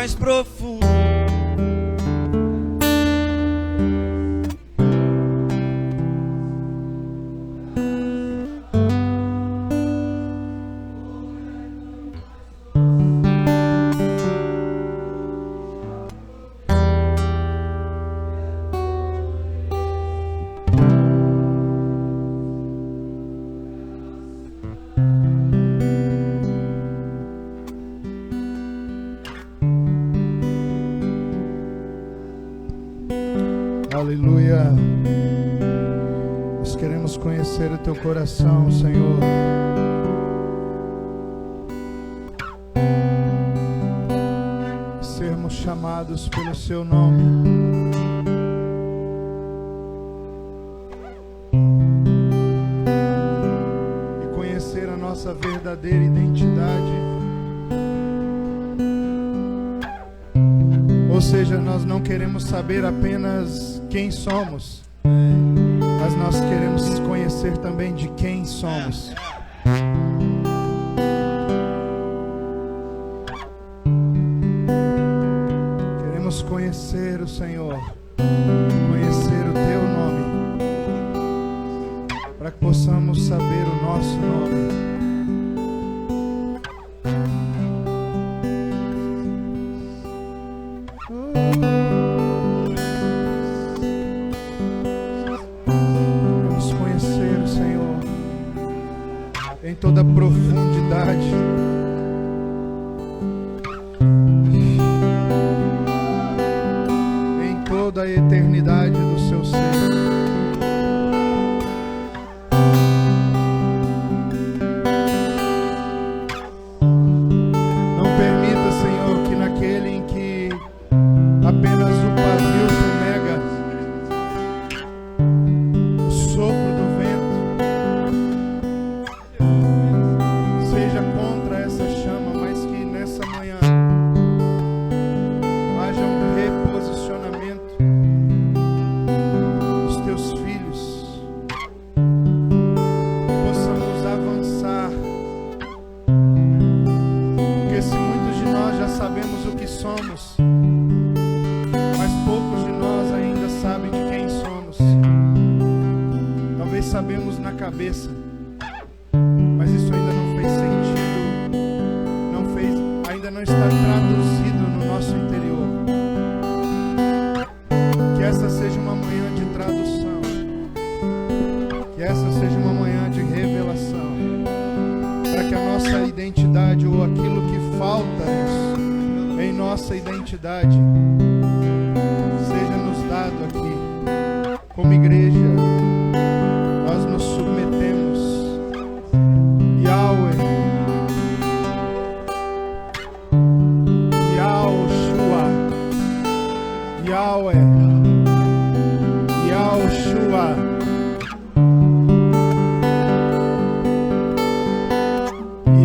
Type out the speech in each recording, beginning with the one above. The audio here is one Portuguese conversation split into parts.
mais profundo. Aleluia. Nós queremos conhecer o teu coração, Senhor. Sermos chamados pelo seu nome. E conhecer a nossa verdadeira identidade. Ou seja, nós não queremos saber apenas quem somos, mas nós queremos conhecer também de quem somos. Queremos conhecer o Senhor, conhecer o teu nome, para que possamos saber o nosso nome. Em toda a profundidade, em toda a eternidade do seu ser. Não permita, Senhor, que naquele em que apenas o pavio fumega, o sopro do vento seja contra essa chama, mas que nessa manhã haja um reposicionamento dos teus filhos, que possamos avançar, porque se muitos de nós já sabemos o que somos, mas poucos de nós ainda sabem de quem somos. Talvez sabemos na cabeça, mas isso ainda não fez sentido, ainda não está traduzido no nosso interior. Que essa seja uma manhã de tradução, que essa seja uma manhã de revelação, para que a nossa identidade, ou aquilo que falta em nossa identidade, seja nos dado aqui. Como igreja, nós nos submetemos. Yahweh, Yahushua, Yahweh, Yahushua,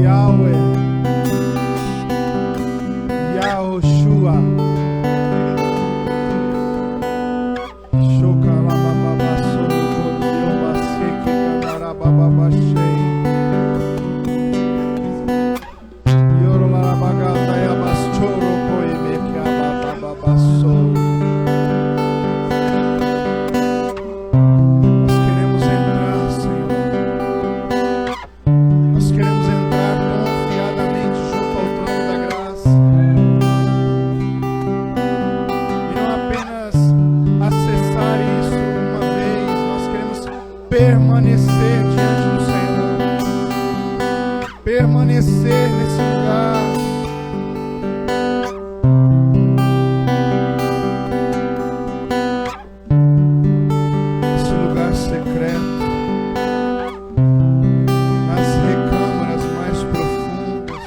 Yahweh, Yahushua. Permanecer diante do Senhor, permanecer nesse lugar, esse lugar secreto, nas recâmaras mais profundas,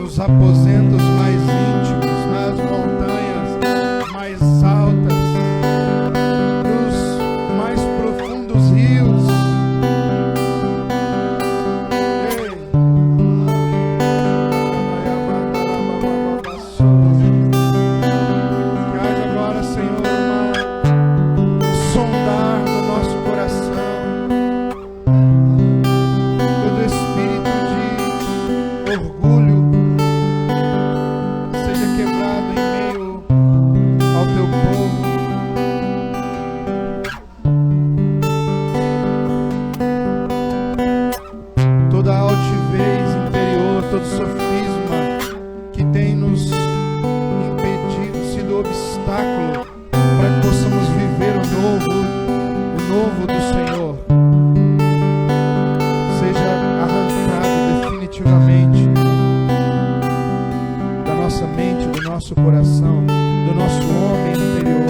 nos aposentos mais íntimos, nas montanhas mais altas, nos mais profundos rios. Senhor, seja arrancado definitivamente da nossa mente, do nosso coração, do nosso homem interior.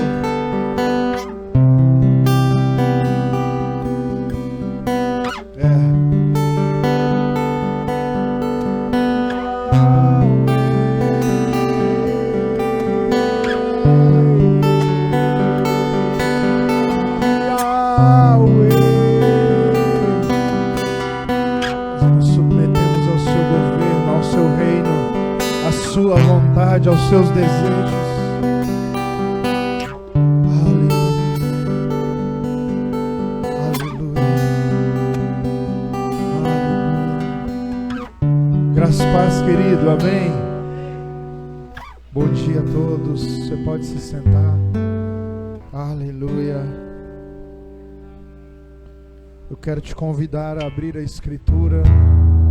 Aos seus desejos. Aleluia. Aleluia. Aleluia. Graças a paz, querido. Amém. Bom dia a todos. Você pode se sentar. Aleluia. Eu quero te convidar a abrir a Escritura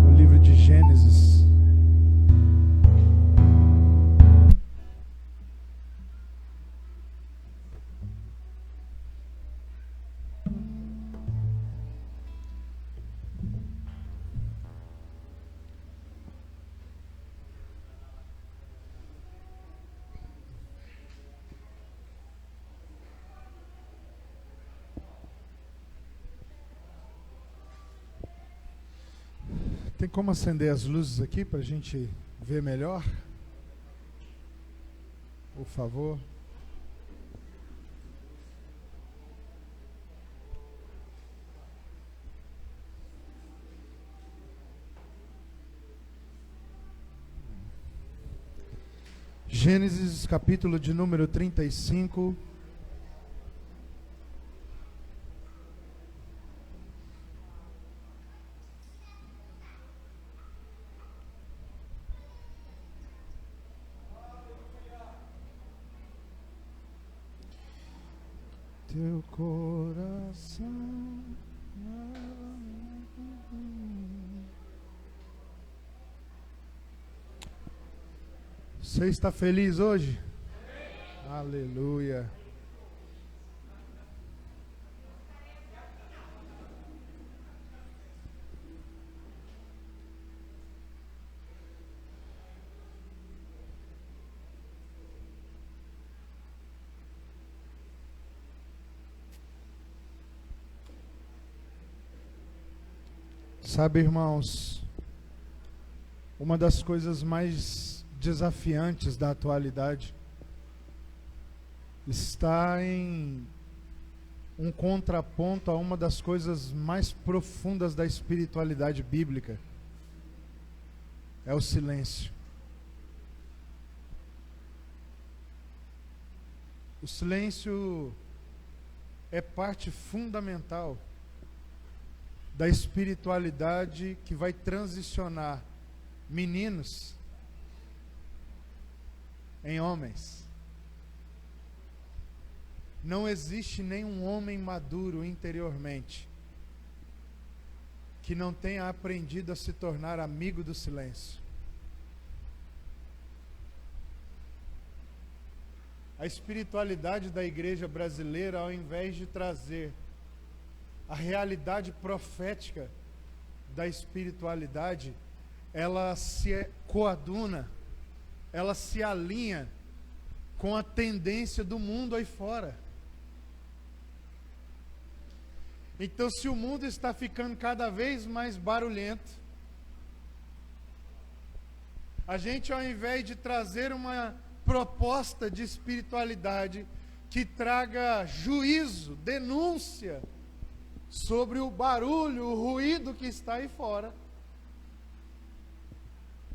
no livro de Gênesis. Tem como acender as luzes aqui para a gente ver melhor? Por favor. Gênesis, capítulo de número 35. Teu coração. Você está feliz hoje? Sim. Aleluia. Sabe, irmãos, uma das coisas mais desafiantes da atualidade está em um contraponto a uma das coisas mais profundas da espiritualidade bíblica. É o silêncio. O silêncio é parte fundamental da espiritualidade que vai transicionar meninos em homens. Não existe nenhum homem maduro interiormente que não tenha aprendido a se tornar amigo do silêncio. A espiritualidade da igreja brasileira, ao invés de trazer a realidade profética da espiritualidade, ela se coaduna, ela se alinha com a tendência do mundo aí fora. Então, se o mundo está ficando cada vez mais barulhento, a gente, ao invés de trazer uma proposta de espiritualidade que traga juízo, denúncia sobre o barulho, o ruído que está aí fora,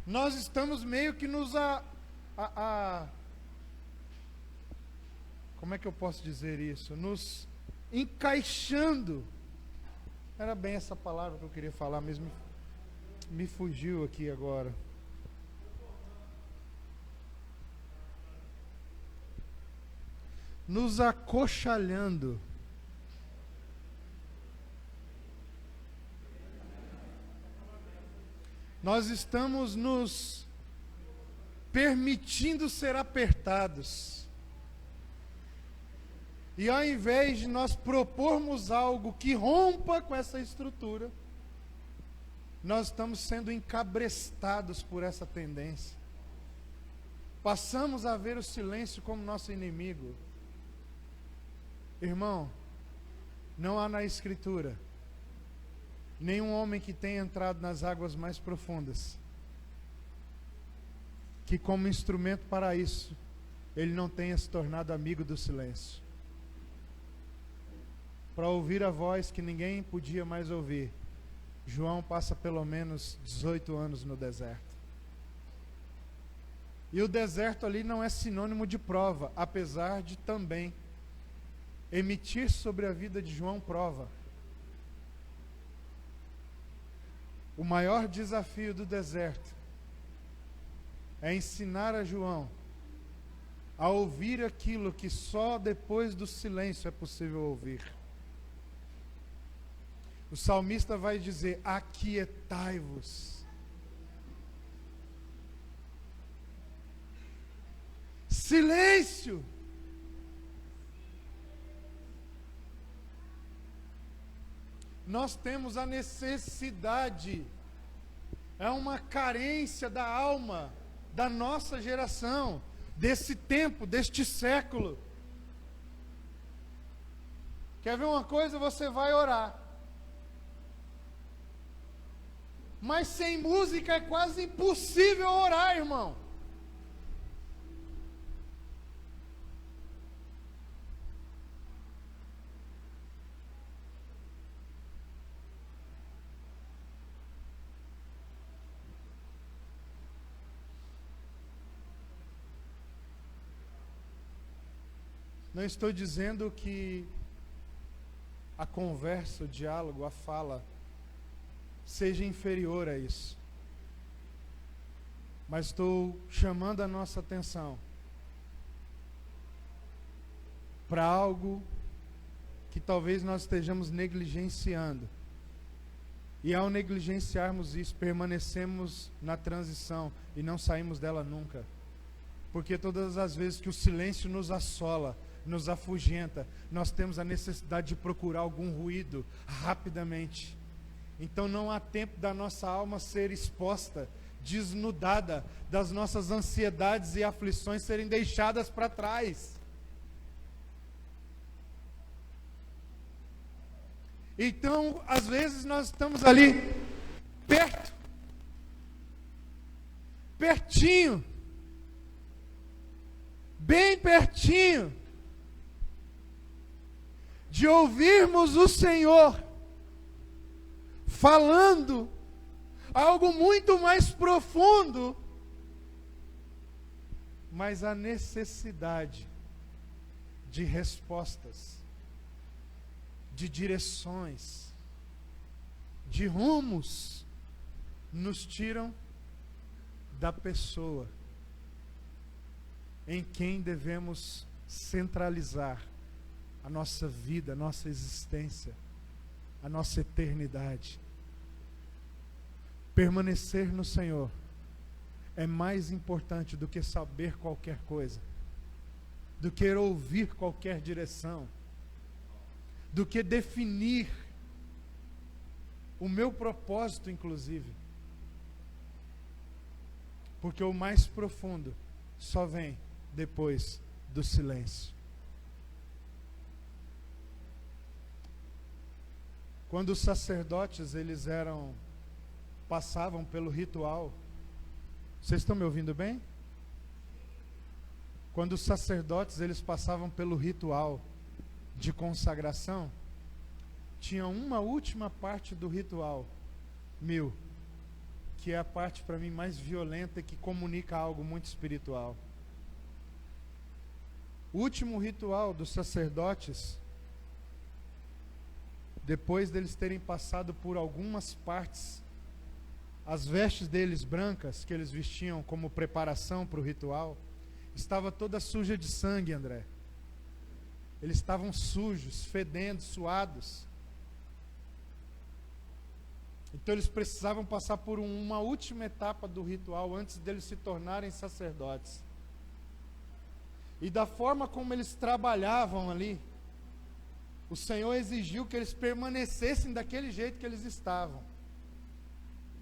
nós estamos meio que como é que eu posso dizer isso? Nos encaixando. Era bem essa palavra que eu queria falar, mas me fugiu aqui agora. Nos acochalhando. Nós estamos nos permitindo ser apertados. E ao invés de nós propormos algo que rompa com essa estrutura, nós estamos sendo encabrestados por essa tendência. Passamos a ver o silêncio como nosso inimigo. Irmão, não há na Escritura nenhum homem que tenha entrado nas águas mais profundas que, como instrumento para isso, ele não tenha se tornado amigo do silêncio. Para ouvir a voz que ninguém podia mais ouvir, João passa pelo menos 18 anos no deserto. E o deserto ali não é sinônimo de prova, apesar de também emitir sobre a vida de João prova. O maior desafio do deserto é ensinar a João a ouvir aquilo que só depois do silêncio é possível ouvir. O salmista vai dizer: aquietai-vos. Silêncio. Nós temos a necessidade, é uma carência da alma, da nossa geração, desse tempo, deste século. Quer ver uma coisa? Você vai orar, mas sem música é quase impossível orar, irmão. Não estou dizendo que a conversa, o diálogo, a fala seja inferior a isso. Mas estou chamando a nossa atenção para algo que talvez nós estejamos negligenciando. E ao negligenciarmos isso, permanecemos na transição e não saímos dela nunca. Porque todas as vezes que o silêncio nos assola, nos afugenta, nós temos a necessidade de procurar algum ruído rapidamente. Então não há tempo da nossa alma ser exposta, desnudada, das nossas ansiedades e aflições serem deixadas para trás. Então, às vezes nós estamos ali pertinho, bem pertinho de ouvirmos o Senhor falando algo muito mais profundo, mas a necessidade de respostas, de direções, de rumos, nos tiram da pessoa em quem devemos centralizar a nossa vida, a nossa existência, a nossa eternidade. Permanecer no Senhor é mais importante do que saber qualquer coisa, do que ouvir qualquer direção, do que definir o meu propósito, inclusive. Porque o mais profundo só vem depois do silêncio. Quando os sacerdotes passavam pelo ritual, vocês estão me ouvindo bem? Quando os sacerdotes passavam pelo ritual de consagração, tinha uma última parte do ritual, que é a parte para mim mais violenta e que comunica algo muito espiritual. O último ritual dos sacerdotes, depois deles terem passado por algumas partes, as vestes deles brancas, que eles vestiam como preparação para o ritual, estava toda suja de sangue, André. Eles estavam sujos, fedendo, suados. Então eles precisavam passar por uma última etapa do ritual antes deles se tornarem sacerdotes. E da forma como eles trabalhavam ali, O Senhor exigiu que eles permanecessem daquele jeito que eles estavam,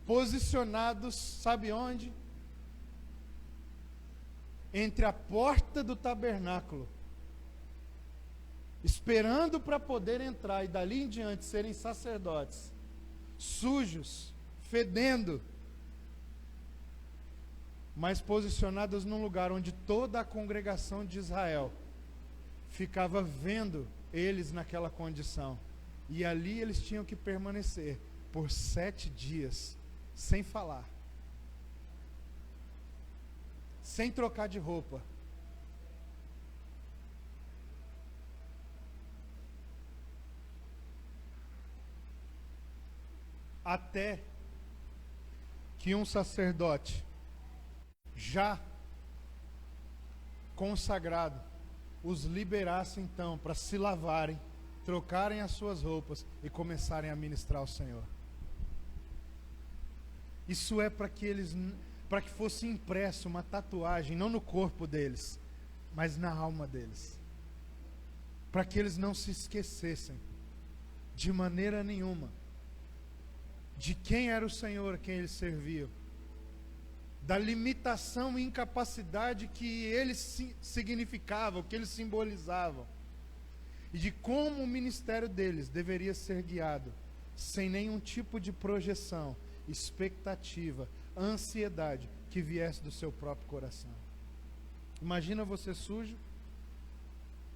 posicionados, sabe onde? Entre a porta do tabernáculo, esperando para poder entrar e dali em diante serem sacerdotes, sujos, fedendo, mas posicionados num lugar onde toda a congregação de Israel ficava vendo eles naquela condição, e ali eles tinham que permanecer por 7 dias, sem falar, sem trocar de roupa, até que um sacerdote já consagrado os liberasse então para se lavarem, trocarem as suas roupas e começarem a ministrar ao Senhor. Isso é para que fosse impresso uma tatuagem, não no corpo deles, mas na alma deles, para que eles não se esquecessem de maneira nenhuma de quem era o Senhor a quem eles serviam, da limitação e incapacidade que eles significavam, que eles simbolizavam, e de como o ministério deles deveria ser guiado, sem nenhum tipo de projeção, expectativa, ansiedade que viesse do seu próprio coração. Imagina você sujo,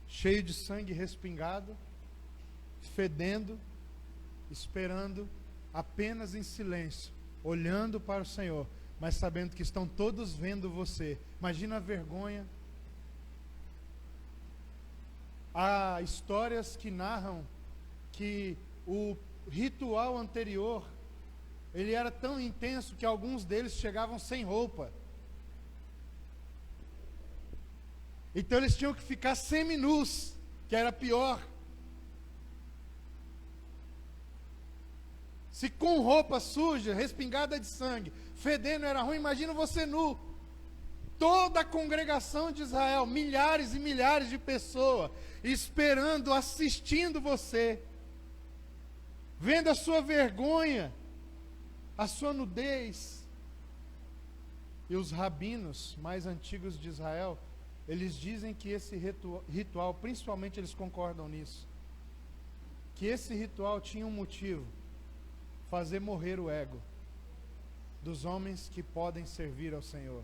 cheio de sangue respingado, fedendo, esperando apenas em silêncio, olhando para o Senhor, mas sabendo que estão todos vendo você. Imagina a vergonha. Há histórias que narram que o ritual anterior, ele era tão intenso que alguns deles chegavam sem roupa. Então eles tinham que ficar seminus, que era pior. Se com roupa suja, respingada de sangue, fedendo era ruim, imagina você nu. Toda a congregação de Israel, milhares e milhares de pessoas, esperando, assistindo você, vendo a sua vergonha, a sua nudez. E os rabinos mais antigos de Israel, eles dizem que esse ritual, principalmente eles concordam nisso, que esse ritual tinha um motivo: fazer morrer o ego dos homens que podem servir ao Senhor,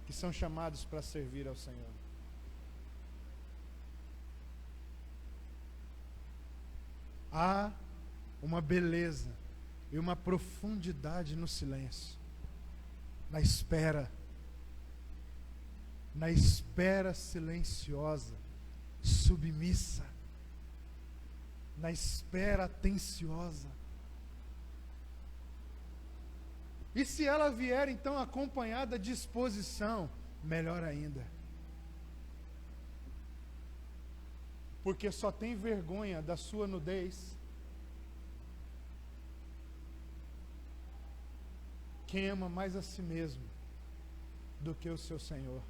que são chamados para servir ao Senhor. Há uma beleza e uma profundidade no silêncio, na espera silenciosa, submissa, na espera atenciosa. E se ela vier então acompanhada de exposição, melhor ainda. Porque só tem vergonha da sua nudez quem ama mais a si mesmo do que o seu Senhor.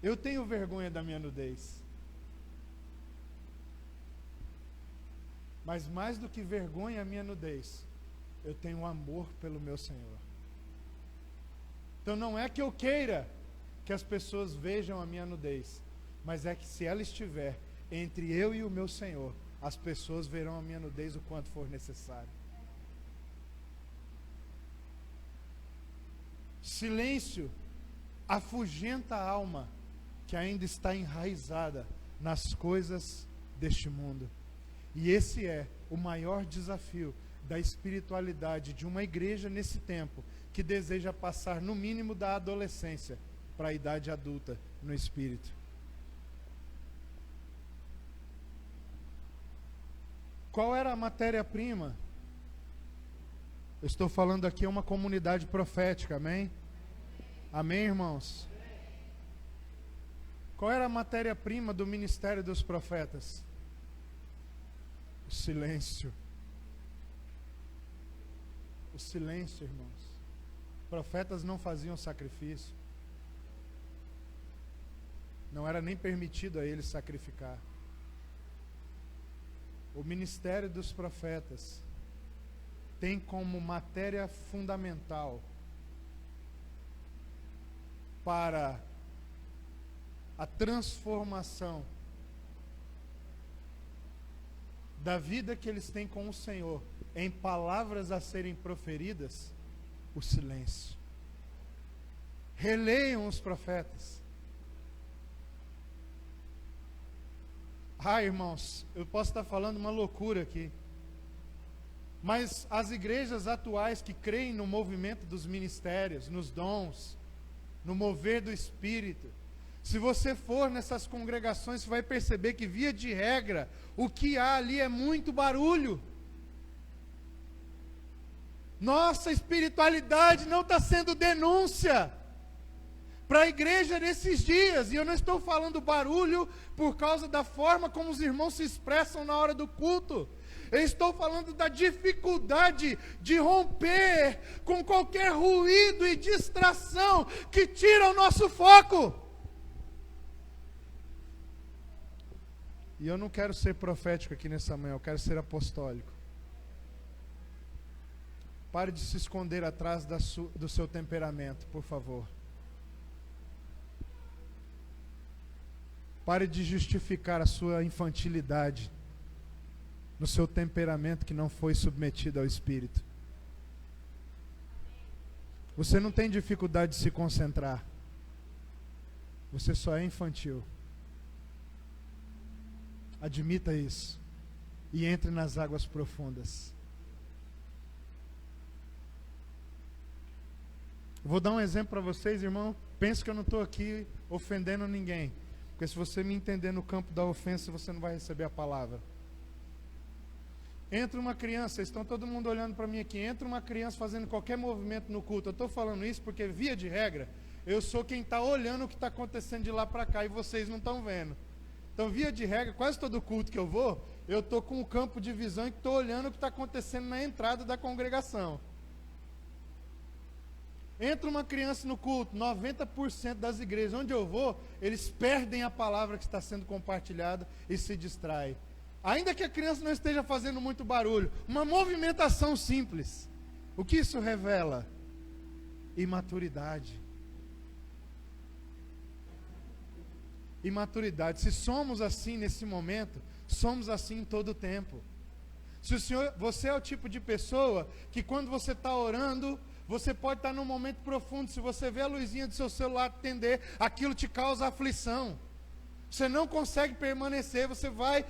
Eu tenho vergonha da minha nudez. Mas mais do que vergonha a minha nudez, eu tenho amor pelo meu Senhor. Então não é que eu queira que as pessoas vejam a minha nudez, mas é que se ela estiver entre eu e o meu Senhor, as pessoas verão a minha nudez o quanto for necessário. Silêncio afugenta a alma que ainda está enraizada nas coisas deste mundo. E esse é o maior desafio da espiritualidade de uma igreja nesse tempo, que deseja passar no mínimo da adolescência para a idade adulta no espírito. Qual era a matéria-prima? Eu estou falando aqui uma comunidade profética, amém? Amém, irmãos? Qual era a matéria-prima do ministério dos profetas? O silêncio. O silêncio, irmãos. Profetas não faziam sacrifício. não era nem permitido a eles sacrificar. O ministério dos profetas tem como matéria fundamental para a transformação da vida que eles têm com o Senhor em palavras a serem proferidas, o silêncio. Releiam os profetas. Irmãos, eu posso estar falando uma loucura aqui, mas as igrejas atuais que creem no movimento dos ministérios, nos dons, no mover do Espírito, se você for nessas congregações, você vai perceber que, via de regra, o que há ali é muito barulho. Nossa espiritualidade não está sendo denúncia para a igreja nesses dias. E eu não estou falando barulho por causa da forma como os irmãos se expressam na hora do culto. Eu estou falando da dificuldade de romper com qualquer ruído e distração que tira o nosso foco. E eu não quero ser profético aqui nessa manhã, eu quero ser apostólico. Pare de se esconder atrás do seu temperamento, por favor. Pare de justificar a sua infantilidade no seu temperamento que não foi submetido ao Espírito. Você não tem dificuldade de se concentrar. Você só é infantil. Admita isso. E entre nas águas profundas. Vou dar um exemplo para vocês, irmão. Penso que eu não estou aqui ofendendo ninguém. Porque se você me entender no campo da ofensa, você não vai receber a palavra. Entra uma criança, estão todo mundo olhando para mim aqui, entra uma criança fazendo qualquer movimento no culto. Eu estou falando isso porque, via de regra, eu sou quem está olhando o que está acontecendo de lá para cá e vocês não estão vendo. Então, via de regra, quase todo culto que eu vou, eu estou com o campo de visão e estou olhando o que está acontecendo na entrada da congregação. Entra uma criança no culto, 90% das igrejas onde eu vou, eles perdem a palavra que está sendo compartilhada e se distraem. Ainda que a criança não esteja fazendo muito barulho, uma movimentação simples. O que isso revela? Imaturidade. Imaturidade. Se somos assim nesse momento, somos assim em todo o tempo. Se você é o tipo de pessoa que quando você está orando, você pode estar num momento profundo, se você vê a luzinha do seu celular atender, aquilo te causa aflição. Você não consegue permanecer, você vai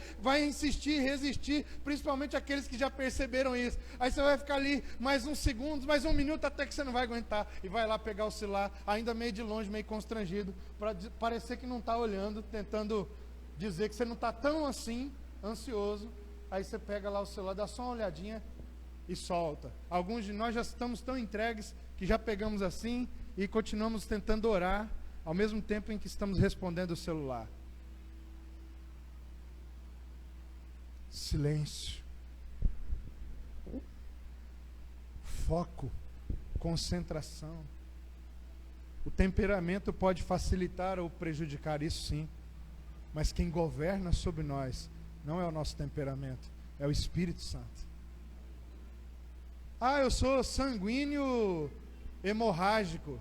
insistir, resistir, principalmente aqueles que já perceberam isso. Aí você vai ficar ali mais uns segundos, mais um minuto, até que você não vai aguentar. E vai lá pegar o celular, ainda meio de longe, meio constrangido, para parecer que não está olhando, tentando dizer que você não está tão assim, ansioso. Aí você pega lá o celular, dá só uma olhadinha e solta. Alguns de nós já estamos tão entregues que já pegamos assim e continuamos tentando orar, ao mesmo tempo em que estamos respondendo o celular. Silêncio, foco, concentração. O temperamento pode facilitar ou prejudicar isso, sim, mas quem governa sobre nós não é o nosso temperamento, é o Espírito Santo. Eu sou sanguíneo hemorrágico.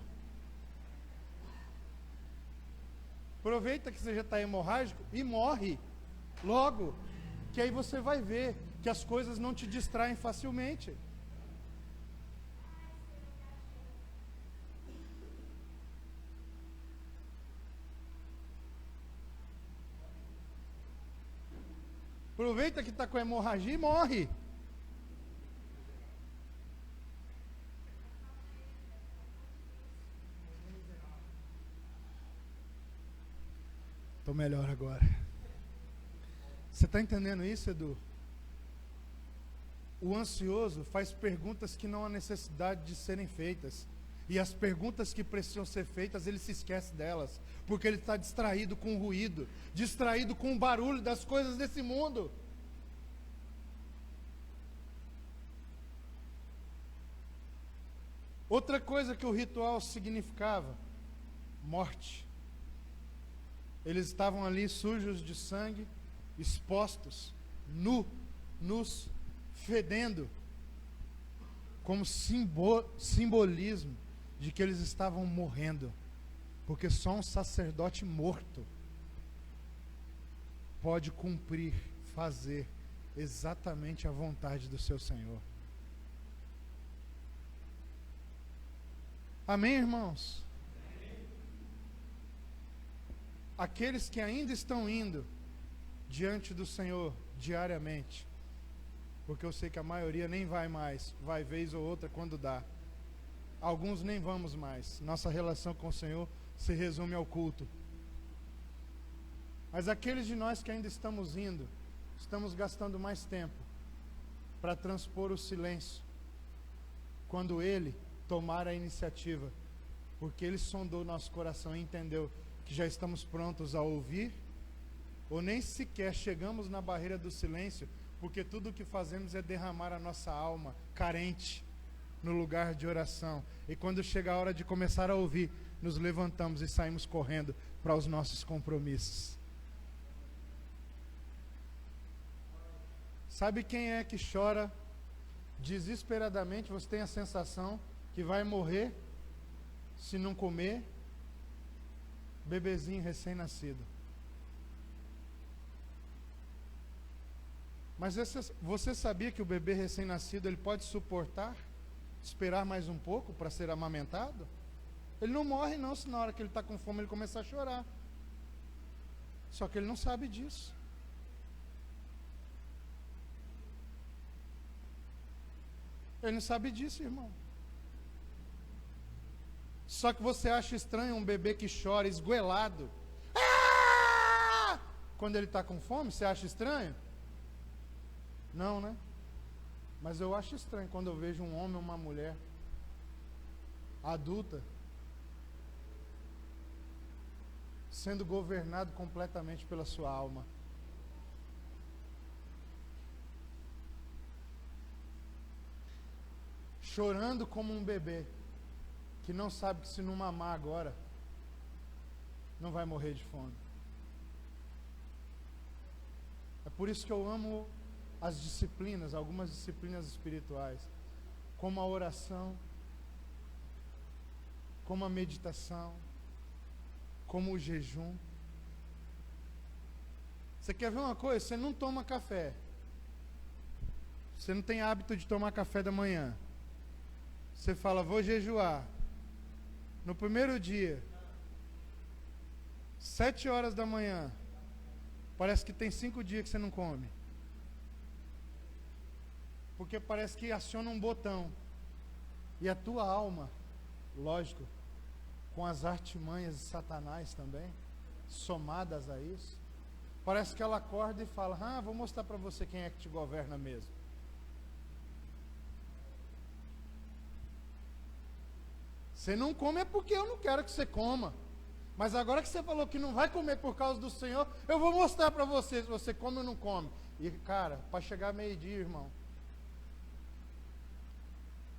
Aproveita que você já está hemorrágico e morre logo. Que aí você vai ver que as coisas não te distraem facilmente. Aproveita que está com hemorragia e morre. Estou melhor agora. Você está entendendo isso, Edu? O ansioso faz perguntas que não há necessidade de serem feitas. E as perguntas que precisam ser feitas, ele se esquece delas. Porque ele está distraído com o ruído, distraído com o barulho das coisas desse mundo. Outra coisa que o ritual significava: morte. Eles estavam ali sujos de sangue, expostos, nus, fedendo, como simbolismo de que eles estavam morrendo, porque só um sacerdote morto pode cumprir, fazer exatamente a vontade do seu Senhor. Amém, irmãos? Aqueles que ainda estão indo diante do Senhor diariamente, porque eu sei que a maioria nem vai mais, vai vez ou outra quando dá. Alguns nem vamos mais. Nossa relação com o Senhor se resume ao culto. Mas aqueles de nós que ainda estamos indo, estamos gastando mais tempo para transpor o silêncio, quando Ele tomar a iniciativa, porque Ele sondou nosso coração e entendeu que já estamos prontos a ouvir, ou nem sequer chegamos na barreira do silêncio, porque tudo o que fazemos é derramar a nossa alma carente no lugar de oração, e quando chega a hora de começar a ouvir, nos levantamos e saímos correndo para os nossos compromissos. Sabe quem é que chora desesperadamente? Você tem a sensação que vai morrer se não comer? Bebezinho recém-nascido. Mas você sabia que o bebê recém-nascido ele pode suportar, esperar mais um pouco para ser amamentado? Ele não morre não, se na hora que ele está com fome ele começar a chorar. Só que ele não sabe disso. Ele não sabe disso, irmão. Só que você acha estranho um bebê que chora esgoelado. Ah! Quando ele está com fome, você acha estranho? Não, né? Mas eu acho estranho quando eu vejo um homem ou uma mulher adulta sendo governado completamente pela sua alma. Chorando como um bebê que não sabe que se não mamar agora não vai morrer de fome. É por isso que eu amo as disciplinas, algumas disciplinas espirituais, como a oração, como a meditação, como o jejum. Você quer ver uma coisa? Você não toma café. Você não tem hábito de tomar café da manhã. Você fala, vou jejuar. No primeiro dia, 7 horas da manhã, parece que tem 5 dias que você não come. Porque parece que aciona um botão. E a tua alma, lógico, com as artimanhas de Satanás também, somadas a isso, parece que ela acorda e fala, vou mostrar para você quem é que te governa mesmo. Você não come é porque eu não quero que você coma. Mas agora que você falou que não vai comer por causa do Senhor, eu vou mostrar para você se você come ou não come. E cara, para chegar meio-dia, irmão,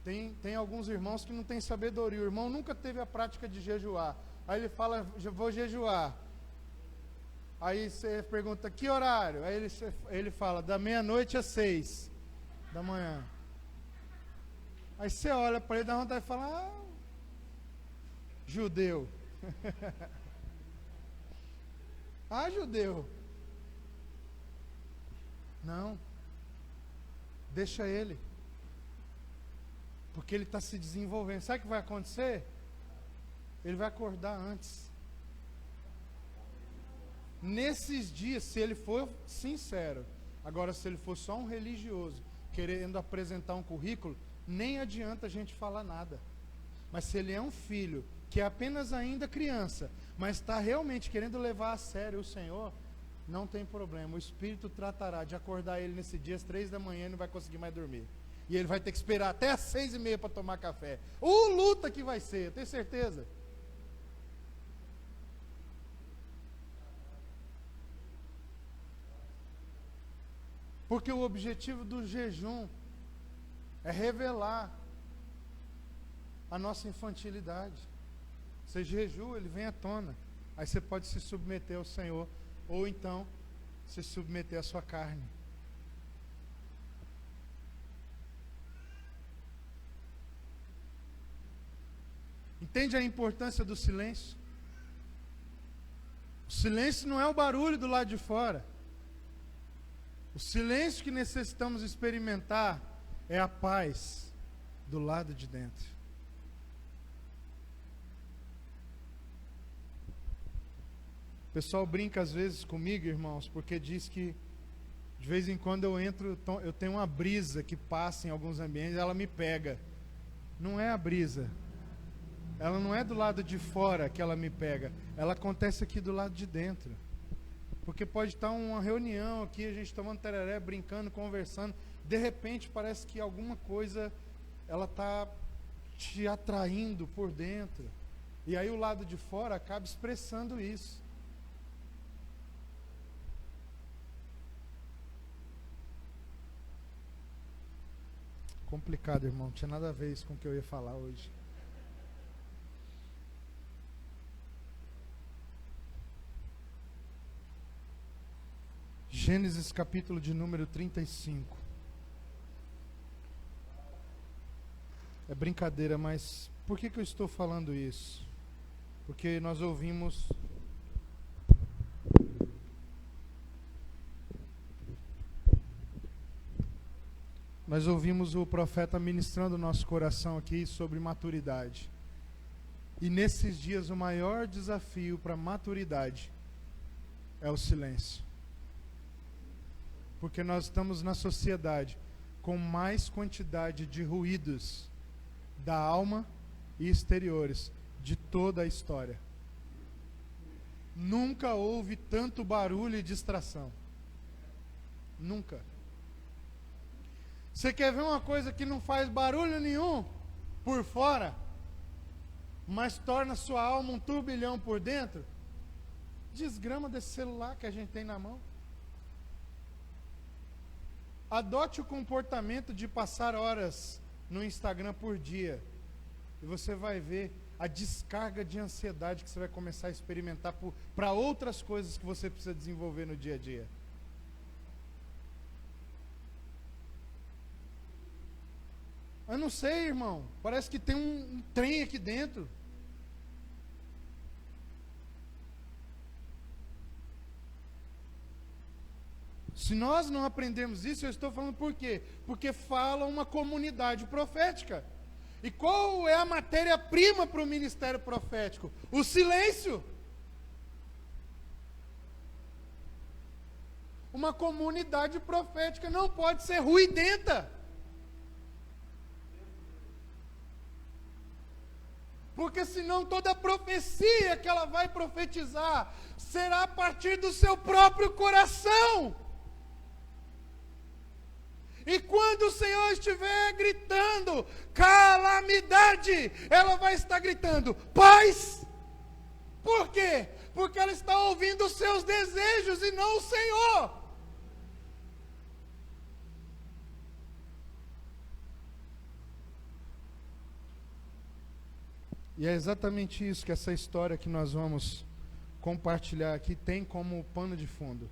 tem alguns irmãos que não têm sabedoria. O irmão nunca teve a prática de jejuar. Aí ele fala, vou jejuar. Aí você pergunta, que horário? Aí ele fala, da meia-noite às 6 da manhã. Aí você olha para ele, dá vontade de falar, judeu. Judeu. Não. Deixa ele. Porque ele está se desenvolvendo. Sabe o que vai acontecer? Ele vai acordar antes. Nesses dias, se ele for sincero, agora se ele for só um religioso, querendo apresentar um currículo, nem adianta a gente falar nada. Mas se ele é um filho, que é apenas ainda criança, mas está realmente querendo levar a sério o Senhor, não tem problema. O Espírito tratará de acordar ele nesse dia às 3 da manhã e não vai conseguir mais dormir. E ele vai ter que esperar até às 6:30 para tomar café. Luta que vai ser, eu tenho certeza. Porque o objetivo do jejum é revelar a nossa infantilidade. Você jejua, ele vem à tona. aí você pode se submeter ao Senhor, ou então se submeter à sua carne. Entende a importância do silêncio? O silêncio não é o barulho do lado de fora. O silêncio que necessitamos experimentar é a paz do lado de dentro. O pessoal brinca às vezes comigo, irmãos, porque diz que de vez em quando eu tenho uma brisa que passa em alguns ambientes e ela me pega. Não é a brisa. Ela não é do lado de fora que ela me pega. Ela acontece aqui do lado de dentro. Porque pode estar uma reunião aqui, a gente tomando tereré, brincando, conversando. De repente parece que alguma coisa, ela está te atraindo por dentro. E aí o lado de fora acaba expressando isso. Complicado, irmão. Não tinha nada a ver isso com o que eu ia falar hoje. Gênesis capítulo de número 35. É brincadeira, mas por que eu estou falando isso? Porque nós ouvimos o profeta ministrando o nosso coração aqui sobre maturidade. E nesses dias o maior desafio para a maturidade é o silêncio. Porque nós estamos na sociedade com mais quantidade de ruídos da alma e exteriores de toda a história. Nunca houve tanto barulho e distração. Nunca. Você quer ver uma coisa que não faz barulho nenhum por fora, mas torna sua alma um turbilhão por dentro? Desgrama desse celular que a gente tem na mão. Adote o comportamento de passar horas no Instagram por dia. E você vai ver a descarga de ansiedade que você vai começar a experimentar para outras coisas que você precisa desenvolver no dia a dia. Eu não sei, irmão. Parece que tem um trem aqui dentro. Se nós não aprendermos isso, eu estou falando por quê? Porque fala uma comunidade profética. E qual é a matéria-prima para o ministério profético? O silêncio. Uma comunidade profética não pode ser ruidenta. Porque senão toda profecia que ela vai profetizar será a partir do seu próprio coração. E quando o Senhor estiver gritando calamidade, ela vai estar gritando paz. Por quê? Porque ela está ouvindo os seus desejos e não o Senhor. E é exatamente isso que essa história que nós vamos compartilhar aqui tem como pano de fundo.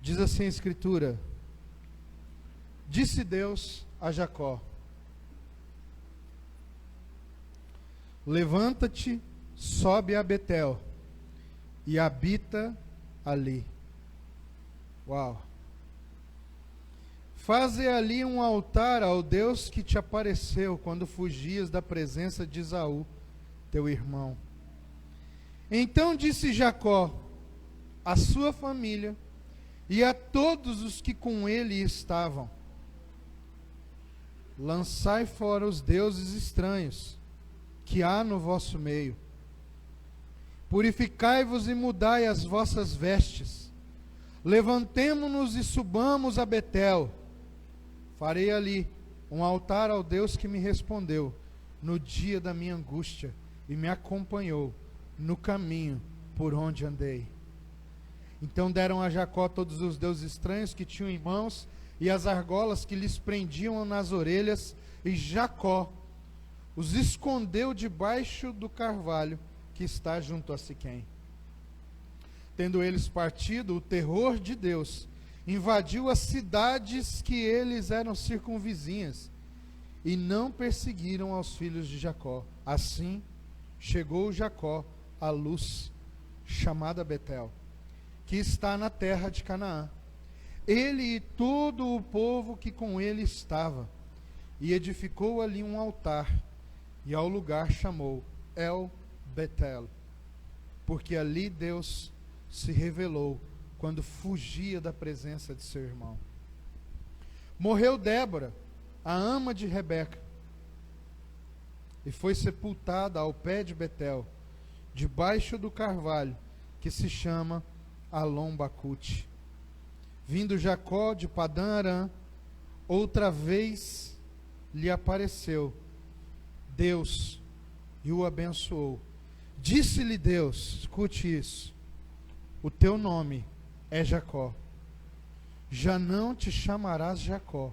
Diz assim a Escritura: disse Deus a Jacó: levanta-te, sobe a Betel e habita ali. Uau! Faze ali um altar ao Deus que te apareceu quando fugias da presença de Esaú, teu irmão. Então disse Jacó à sua família e a todos os que com ele estavam: lançai fora os deuses estranhos que há no vosso meio. Purificai-vos e mudai as vossas vestes. Levantemo-nos e subamos a Betel. Farei ali um altar ao Deus que me respondeu no dia da minha angústia e me acompanhou no caminho por onde andei. Então deram a Jacó todos os deuses estranhos que tinham em mãos e as argolas que lhes prendiam nas orelhas, e Jacó os escondeu debaixo do carvalho que está junto a Siquém. Tendo eles partido, o terror de Deus invadiu as cidades que eles eram circunvizinhas, e não perseguiram aos filhos de Jacó. Assim, chegou Jacó à Luz, chamada Betel, que está na terra de Canaã, ele e todo o povo que com ele estava, e edificou ali um altar, e ao lugar chamou El Betel, porque ali Deus se revelou quando fugia da presença de seu irmão. Morreu Débora, a ama de Rebeca, e foi sepultada ao pé de Betel, debaixo do carvalho, que se chama Alom-Bacute. Vindo Jacó de Padã Arã, outra vez lhe apareceu Deus e o abençoou. Disse-lhe Deus, escute isso: o teu nome é Jacó, já não te chamarás Jacó,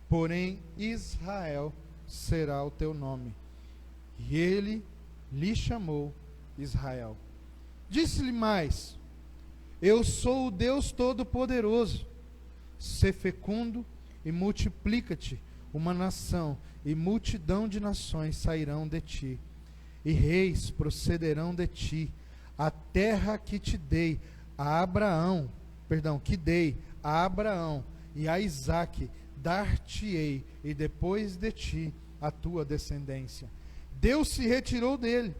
porém Israel será o teu nome. E ele lhe chamou Israel. Disse-lhe mais: eu sou o Deus Todo-Poderoso, sê fecundo e multiplica-te, uma nação e multidão de nações sairão de ti, e reis procederão de ti. A terra que te dei a Abraão, que dei a Abraão e a Isaque, dar-te-ei, e depois de ti a tua descendência. Deus se retirou dele,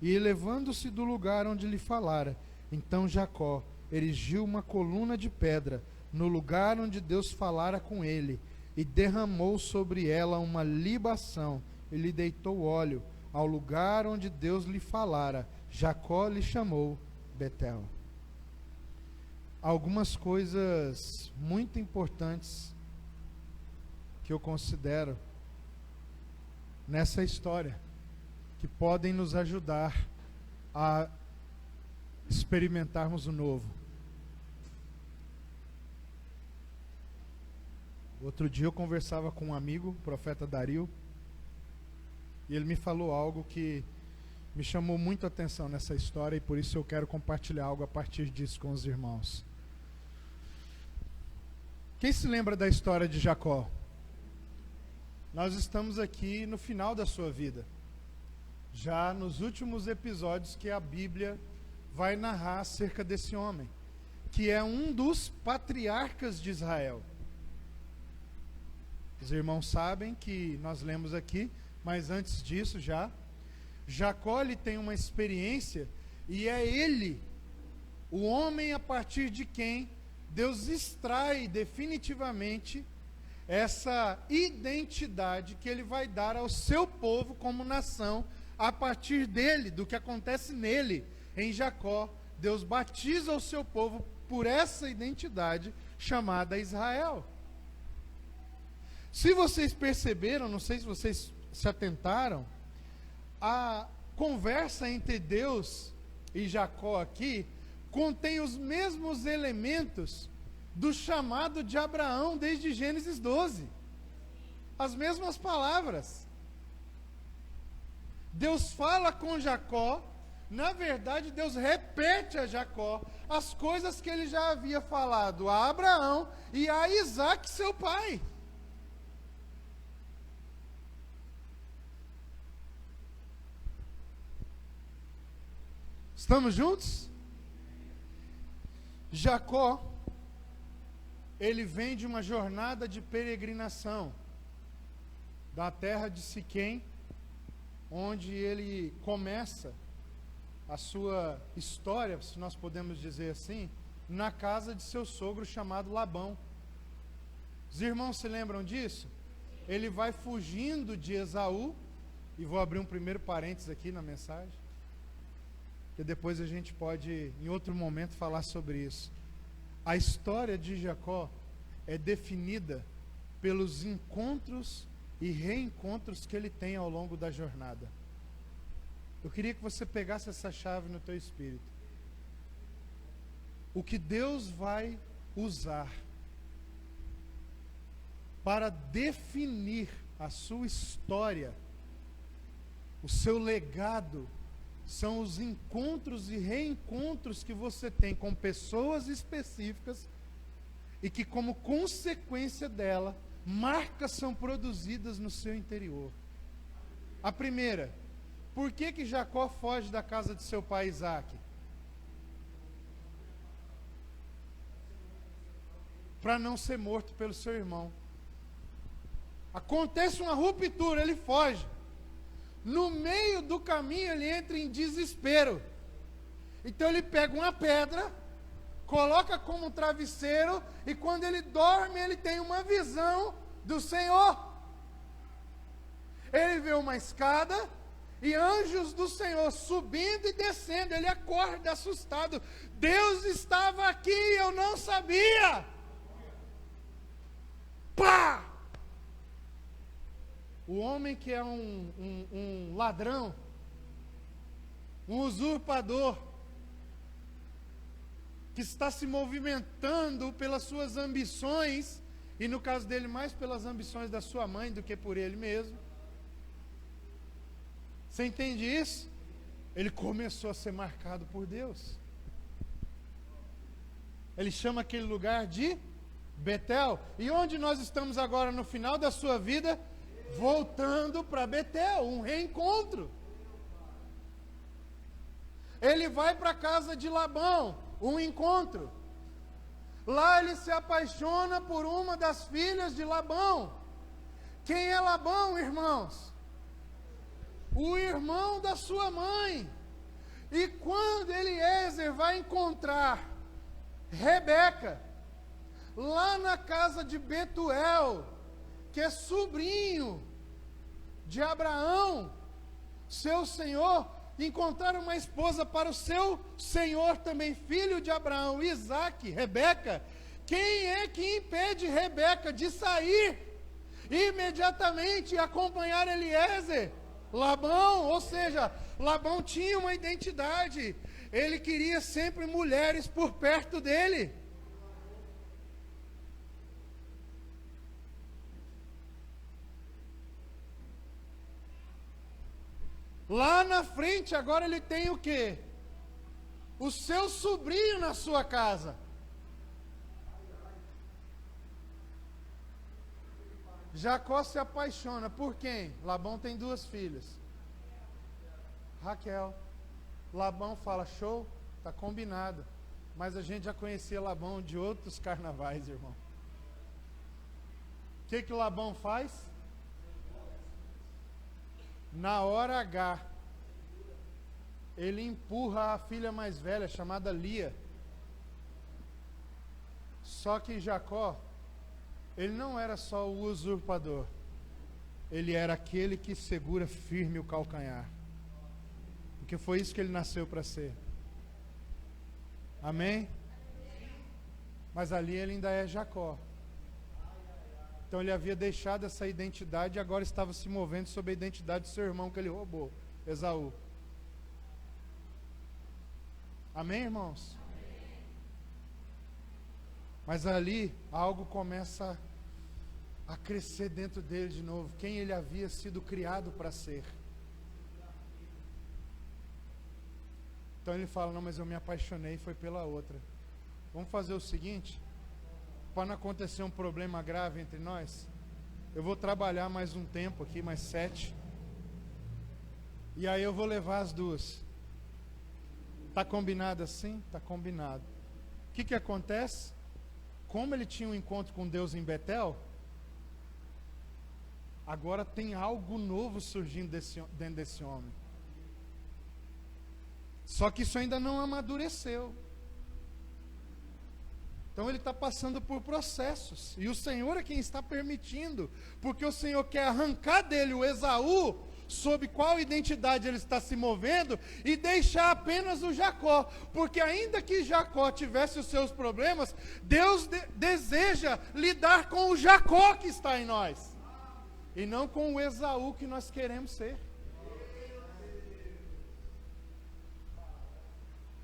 e elevando-se do lugar onde lhe falara, então Jacó erigiu uma coluna de pedra no lugar onde Deus falara com ele, e derramou sobre ela uma libação, e lhe deitou óleo. Ao lugar onde Deus lhe falara, Jacó lhe chamou Betel. Algumas coisas muito importantes que eu considero nessa história, que podem nos ajudar a experimentarmos o novo. Outro dia eu conversava com um amigo, o profeta Dario, e ele me falou algo que me chamou muito a atenção nessa história, e por isso eu quero compartilhar algo a partir disso com os irmãos. Quem se lembra da história de Jacó? Nós estamos aqui no final da sua vida, já nos últimos episódios que a Bíblia vai narrar acerca desse homem, que é um dos patriarcas de Israel. Os irmãos sabem que nós lemos aqui, mas antes disso Jacó ele tem uma experiência, e é ele, o homem a partir de quem Deus extrai definitivamente essa identidade que ele vai dar ao seu povo como nação, a partir dele, do que acontece nele, em Jacó. Deus batiza o seu povo por essa identidade chamada Israel. Se vocês perceberam, não sei se vocês se atentaram, a conversa entre Deus e Jacó aqui contém os mesmos elementos do chamado de Abraão desde Gênesis 12. As mesmas palavras. Deus fala com Jacó, na verdade Deus repete a Jacó as coisas que ele já havia falado a Abraão e a Isaque, seu pai. Estamos juntos? Jacó, ele vem de uma jornada de peregrinação da terra de Siquém, onde ele começa a sua história, se nós podemos dizer assim, na casa de seu sogro chamado Labão. Os irmãos se lembram disso? Ele vai fugindo de Esaú, e vou abrir um primeiro parênteses aqui na mensagem, que depois a gente pode, em outro momento, falar sobre isso. A história de Jacó é definida pelos encontros e reencontros que ele tem ao longo da jornada. Eu queria que você pegasse essa chave no teu espírito. O que Deus vai usar para definir a sua história O seu legado são os encontros e reencontros que você tem com pessoas específicas e que, como consequência dela, marcas são produzidas no seu interior. A primeira, por que Jacó foge da casa de seu pai Isaac? Para não ser morto pelo seu irmão. Acontece uma ruptura, ele foge. No meio do caminho ele entra em desespero. Então ele pega uma pedra, coloca como travesseiro, e quando ele dorme ele tem uma visão do Senhor. Ele vê uma escada e anjos do Senhor subindo e descendo. Ele acorda assustado. Deus estava aqui, eu não sabia. Pá! O homem que é um ladrão, um usurpador, que está se movimentando pelas suas ambições, e no caso dele mais pelas ambições da sua mãe do que por ele mesmo. Você entende isso? Ele começou a ser marcado por Deus. Ele chama aquele lugar de Betel. E onde nós estamos agora no final da sua vida? Voltando para Betel, um reencontro. Ele vai para a casa de Labão, um encontro. Lá ele se apaixona por uma das filhas de Labão. Quem é Labão, irmãos? O irmão da sua mãe. E quando Eliezer vai encontrar Rebeca, lá na casa de Betuel, que é sobrinho de Abraão, seu senhor, encontrar uma esposa para o seu senhor também, filho de Abraão, Isaque, Rebeca. Quem é que impede Rebeca de sair imediatamente e acompanhar Eliezer? Labão. Ou seja, Labão tinha uma identidade, ele queria sempre mulheres por perto dele. Lá na frente, agora ele tem o quê? O seu sobrinho na sua casa. Jacó se apaixona por quem? Labão tem duas filhas. Raquel. Labão fala, show, tá combinado. Mas a gente já conhecia Labão de outros carnavais, irmão. O que Labão faz? Na hora H, ele empurra a filha mais velha, chamada Lia. Só que Jacó, ele não era só o usurpador, ele era aquele que segura firme o calcanhar, porque foi isso que ele nasceu para ser. Amém? Mas ali ele ainda é Jacó. Então ele havia deixado essa identidade e agora estava se movendo sob a identidade do seu irmão que ele roubou, Esaú. Amém, irmãos? Amém. Mas ali algo começa a crescer dentro dele de novo. Quem ele havia sido criado para ser. Então ele fala, não, mas eu me apaixonei, foi pela outra. Vamos fazer o seguinte, para não acontecer um problema grave entre nós, eu vou trabalhar mais um tempo aqui, mais 7, e aí eu vou levar as duas. Está combinado assim? Está combinado. O que acontece? Como ele tinha um encontro com Deus em Betel, agora tem algo novo surgindo dentro desse homem. Só que isso ainda não amadureceu. Então ele está passando por processos, e o Senhor é quem está permitindo, porque o Senhor quer arrancar dele o Esaú, sob qual identidade ele está se movendo, e deixar apenas o Jacó, porque ainda que Jacó tivesse os seus problemas, Deus deseja lidar com o Jacó que está em nós, e não com o Esaú que nós queremos ser.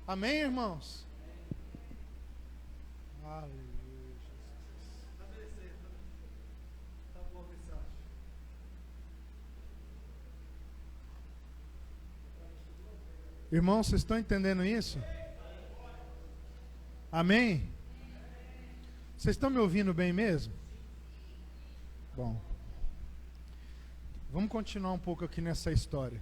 Amém, irmãos? Aleluia, Jesus. Irmãos, vocês estão entendendo isso? Amém? Vocês estão me ouvindo bem mesmo? Bom, vamos continuar um pouco aqui nessa história.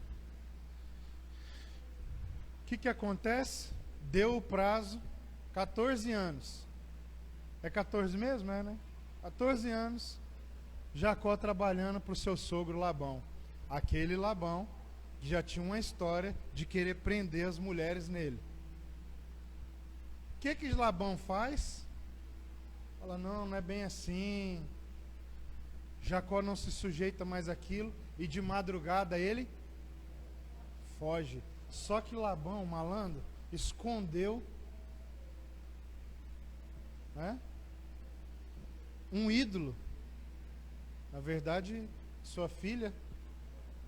O que acontece? Deu o prazo, 14 anos. É 14 mesmo, né? 14 anos, Jacó trabalhando para o seu sogro Labão. Aquele Labão que já tinha uma história de querer prender as mulheres nele. O que Labão faz? Fala, não é bem assim. Jacó não se sujeita mais àquilo. E de madrugada ele foge. Só que Labão, malandro, escondeu, né, um ídolo. Na verdade, sua filha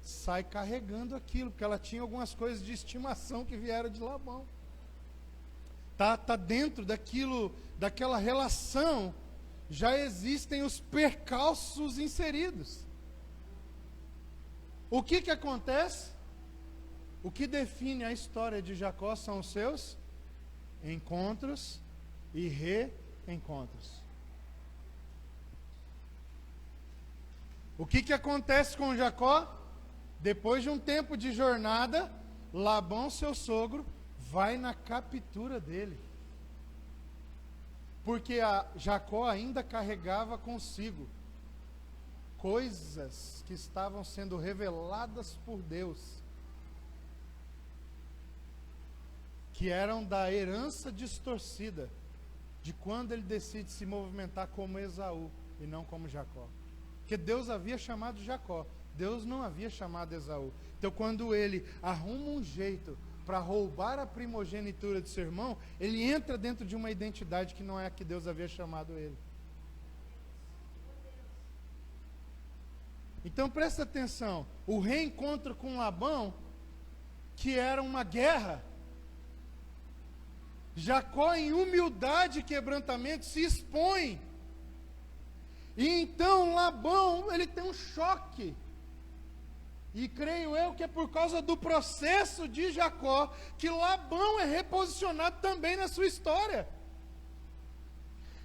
sai carregando aquilo, porque ela tinha algumas coisas de estimação que vieram de Labão. Tá dentro daquela relação, já existem os percalços inseridos. O que acontece? O que define a história de Jacó são os seus encontros e reencontros. O que acontece com Jacó? Depois de um tempo de jornada, Labão, seu sogro, vai na captura dele. Porque Jacó ainda carregava consigo coisas que estavam sendo reveladas por Deus, que eram da herança distorcida, de quando ele decide se movimentar como Esaú e não como Jacó. Porque Deus havia chamado Jacó, Deus não havia chamado Esaú. Então quando ele arruma um jeito para roubar a primogenitura de seu irmão, ele entra dentro de uma identidade que não é a que Deus havia chamado ele. Então presta atenção, o reencontro com Labão, que era uma guerra, Jacó em humildade e quebrantamento se expõe. E então Labão, ele tem um choque. E creio eu que é por causa do processo de Jacó que Labão é reposicionado também na sua história.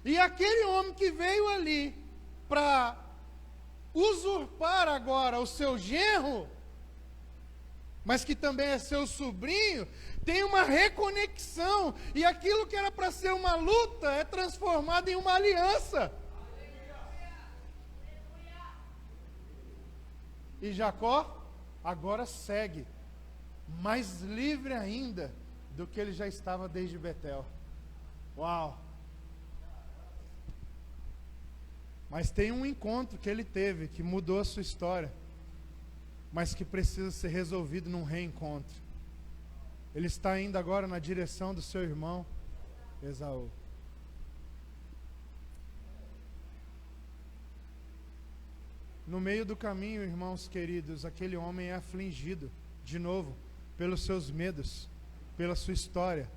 E aquele homem que veio ali para usurpar agora o seu genro, mas que também é seu sobrinho, tem uma reconexão. E aquilo que era para ser uma luta é transformado em uma aliança. E Jacó agora segue, mais livre ainda do que ele já estava desde Betel. Uau! Mas tem um encontro que ele teve, que mudou a sua história, mas que precisa ser resolvido num reencontro. Ele está indo agora na direção do seu irmão Esaú. No meio do caminho, irmãos queridos, aquele homem é afligido, de novo, pelos seus medos, pela sua história,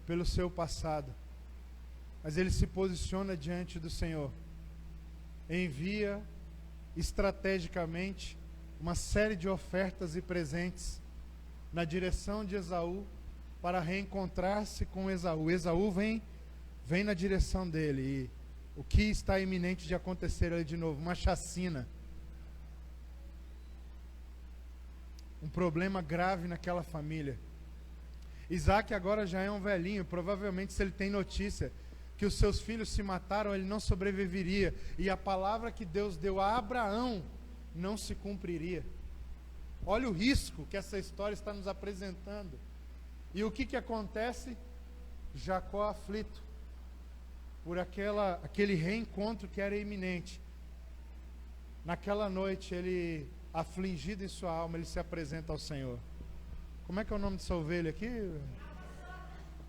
pelo seu passado. Mas ele se posiciona diante do Senhor, envia estrategicamente uma série de ofertas e presentes na direção de Esaú, para reencontrar-se com Esaú. Esaú vem na direção dele, e o que está iminente de acontecer ali de novo? Uma chacina. Um problema grave naquela família. Isaac agora já é um velhinho, provavelmente se ele tem notícia que os seus filhos se mataram, ele não sobreviveria, e a palavra que Deus deu a Abraão não se cumpriria. Olha o risco que essa história está nos apresentando. E o que acontece? Jacó aflito por aquele reencontro que era iminente. Naquela noite, ele, afligido em sua alma, ele se apresenta ao Senhor. Como é que é o nome dessa ovelha aqui?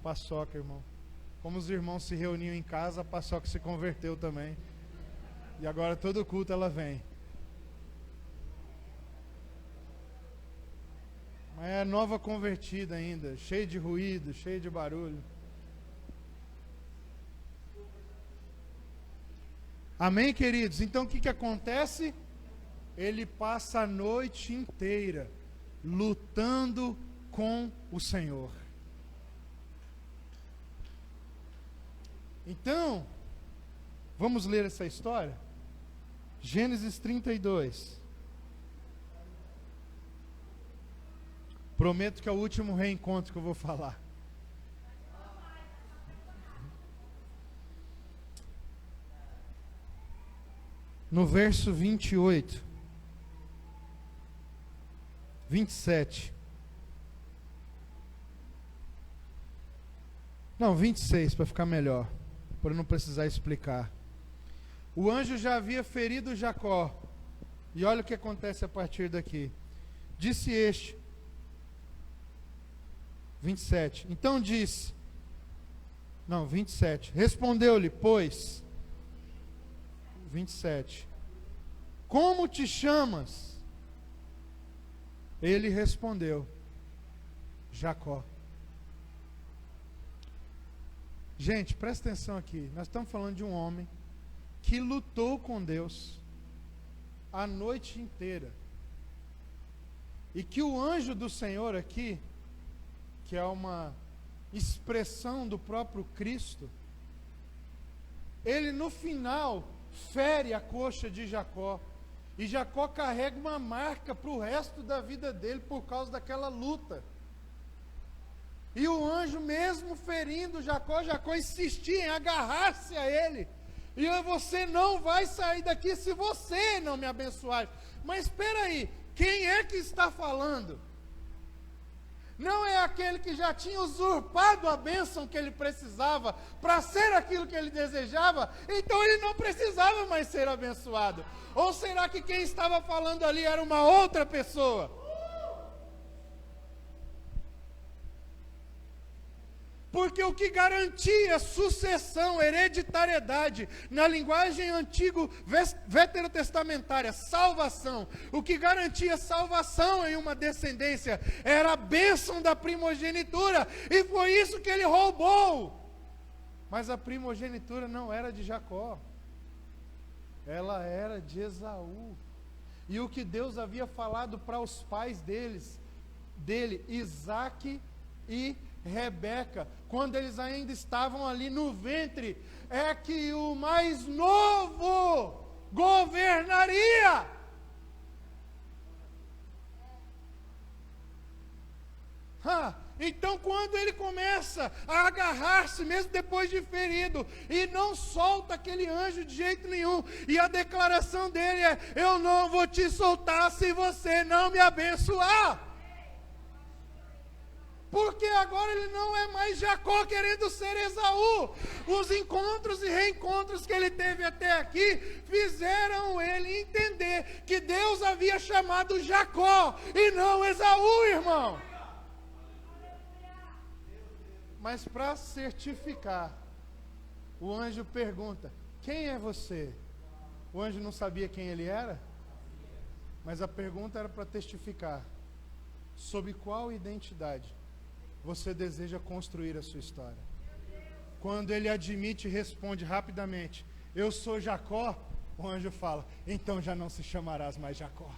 Paçoca, irmão. Como os irmãos se reuniam em casa, a Paçoca se converteu também. E agora todo culto ela vem. Mas é nova convertida ainda, cheia de ruído, cheia de barulho. Amém, queridos? Então o que acontece? Ele passa a noite inteira lutando com o Senhor. Então, vamos ler essa história? Gênesis 32. Prometo que é o último reencontro que eu vou falar. No verso 28, 27. Não, 26, para ficar melhor, para não precisar explicar. O anjo já havia ferido Jacó. E olha o que acontece a partir daqui. Disse este, 27. Então disse, não, 27. Respondeu-lhe, pois, 27. Como te chamas? Ele respondeu, Jacó. Gente, presta atenção aqui. Nós estamos falando de um homem que lutou com Deus a noite inteira. E que o anjo do Senhor aqui, que é uma expressão do próprio Cristo, ele no final fere a coxa de Jacó. E Jacó carrega uma marca para o resto da vida dele por causa daquela luta. E o anjo, mesmo ferindo Jacó, Jacó insistia em agarrar-se a ele. E você não vai sair daqui se você não me abençoar. Mas espera aí, quem é que está falando? Não é aquele que já tinha usurpado a bênção que ele precisava para ser aquilo que ele desejava? Então ele não precisava mais ser abençoado. Ou será que quem estava falando ali era uma outra pessoa? Porque o que garantia sucessão, hereditariedade, na linguagem antigo veterotestamentária, salvação, o que garantia salvação em uma descendência era a bênção da primogenitura, e foi isso que ele roubou. Mas a primogenitura não era de Jacó, ela era de Esaú. E o que Deus havia falado para os pais dele, Isaque e Rebeca, quando eles ainda estavam ali no ventre, é que o mais novo governaria. Então quando ele começa a agarrar-se, mesmo depois de ferido, e não solta aquele anjo de jeito nenhum, e a declaração dele é: eu não vou te soltar se você não me abençoar. Porque agora ele não é mais Jacó querendo ser Esaú. Os encontros e reencontros que ele teve até aqui fizeram ele entender que Deus havia chamado Jacó e não Esaú, irmão. Mas para certificar, o anjo pergunta: quem é você? O anjo não sabia quem ele era, mas a pergunta era para testificar: sob qual identidade você deseja construir a sua história? Quando ele admite e responde rapidamente: eu sou Jacó, o anjo fala: então já não se chamarás mais Jacó.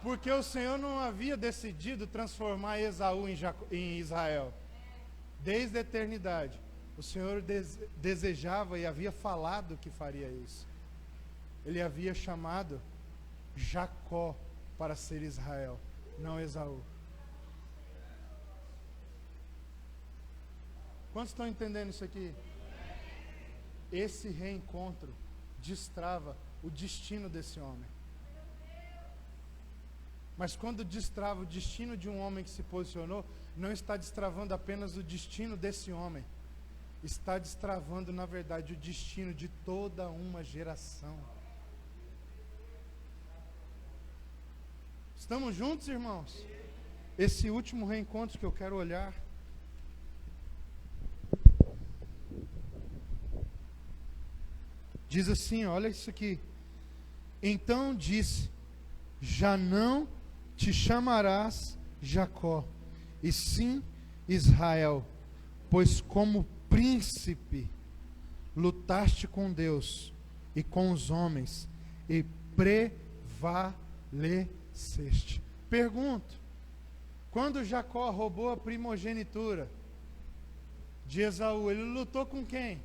Porque o Senhor não havia decidido transformar Esaú em Israel. Desde a eternidade, o Senhor desejava e havia falado que faria isso. Ele havia chamado Jacó para ser Israel, não Esaú. Quantos estão entendendo isso aqui? Esse reencontro destrava o destino desse homem. Mas quando destrava o destino de um homem que se posicionou, não está destravando apenas o destino desse homem, está destravando, na verdade, o destino de toda uma geração. Estamos juntos, irmãos? Esse último reencontro que eu quero olhar. Diz assim, olha isso aqui. Então disse: já não te chamarás Jacó, e sim Israel, pois como príncipe lutaste com Deus e com os homens, e prevaleceste. Pergunto, quando Jacó roubou a primogenitura de Esaú, ele lutou com quem?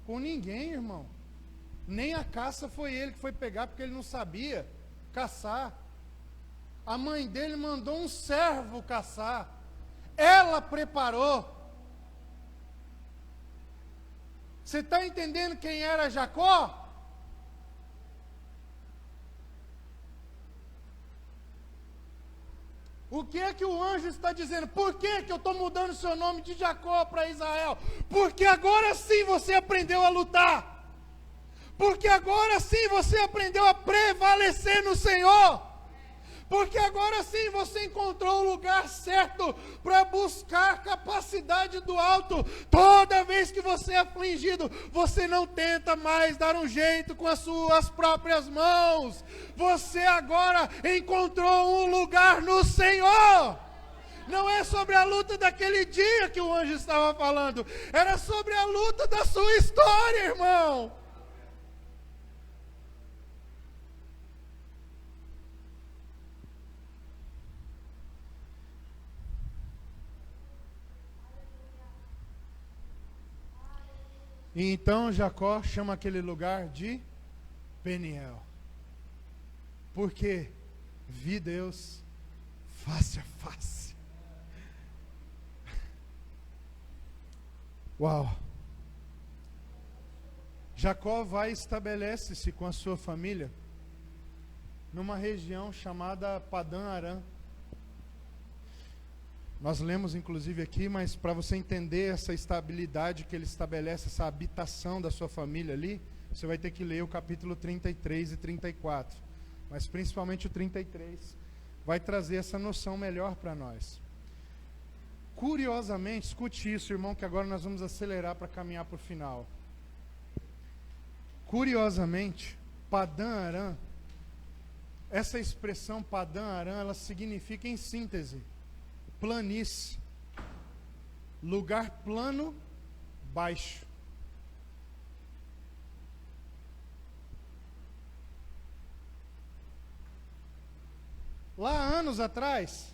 Com ninguém, irmão. Nem a caça foi ele que foi pegar, porque ele não sabia caçar. A mãe dele mandou um servo caçar. Ela preparou. Você está entendendo quem era Jacó? O que é que o anjo está dizendo? Por que eu estou mudando o seu nome de Jacó para Israel? Porque agora sim você aprendeu a lutar. Porque agora sim você aprendeu a prevalecer no Senhor. Porque agora sim você encontrou o lugar certo para buscar capacidade do alto. Toda vez que você é afligido, você não tenta mais dar um jeito com as suas próprias mãos. Você agora encontrou um lugar no Senhor. Não é sobre a luta daquele dia que o anjo estava falando. Era sobre a luta da sua história, irmão. E então Jacó chama aquele lugar de Peniel. Porque vi Deus face a face. Uau! Jacó vai e estabelece-se com a sua família numa região chamada Padã Arã. Nós lemos inclusive aqui, mas para você entender essa estabilidade que ele estabelece, essa habitação da sua família ali, você vai ter que ler o capítulo 33 e 34. Mas principalmente o 33 vai trazer essa noção melhor para nós. Curiosamente, escute isso, irmão, que agora nós vamos acelerar para caminhar para o final. Curiosamente, Padã Arã, essa expressão Padã Arã, ela significa em síntese planície, lugar plano, baixo. Lá anos atrás,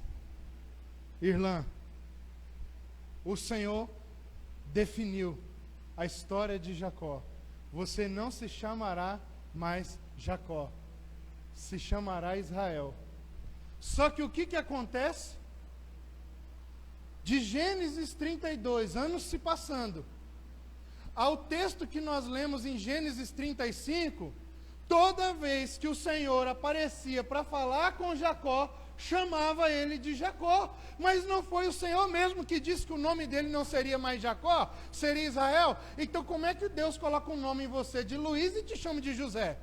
Irlã, o Senhor definiu a história de Jacó. Você não se chamará mais Jacó, se chamará Israel. Só que o que acontece? De Gênesis 32, anos se passando, ao texto que nós lemos em Gênesis 35, toda vez que o Senhor aparecia para falar com Jacó, chamava ele de Jacó. Mas não foi o Senhor mesmo que disse que o nome dele não seria mais Jacó, seria Israel? Então como é que Deus coloca um nome em você de Luiz e te chama de José?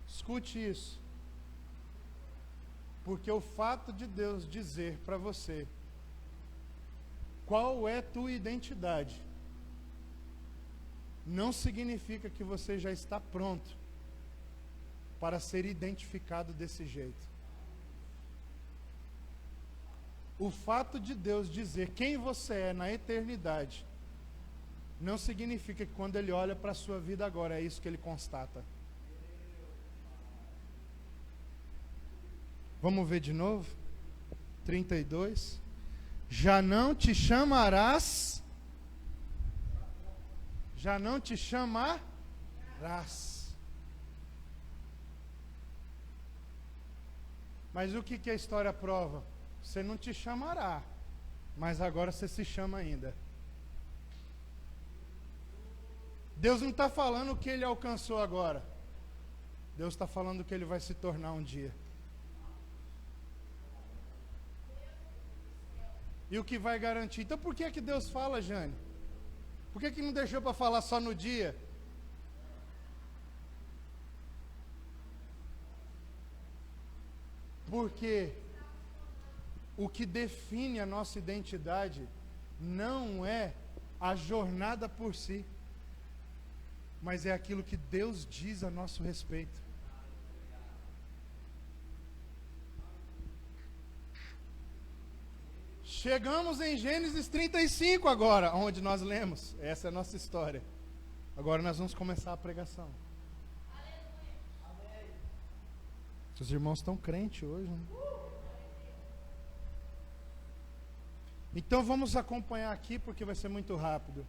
Escute isso. Porque o fato de Deus dizer para você qual é tua identidade, não significa que você já está pronto para ser identificado desse jeito. O fato de Deus dizer quem você é na eternidade, não significa que quando Ele olha para a sua vida agora, é isso que Ele constata. Vamos ver de novo? 32. Já não te chamarás. Mas o que a história prova? Você não te chamará, mas agora você se chama ainda. Deus não está falando o que Ele alcançou agora. Deus está falando o que Ele vai se tornar um dia. E o que vai garantir? Então por que Deus fala, Jane? Por que não deixou para falar só no dia? Porque o que define a nossa identidade não é a jornada por si, mas é aquilo que Deus diz a nosso respeito. Chegamos em Gênesis 35 agora, onde nós lemos. Essa é a nossa história. Agora nós vamos começar a pregação. Os irmãos estão crentes hoje, né? Então vamos acompanhar aqui, porque vai ser muito rápido.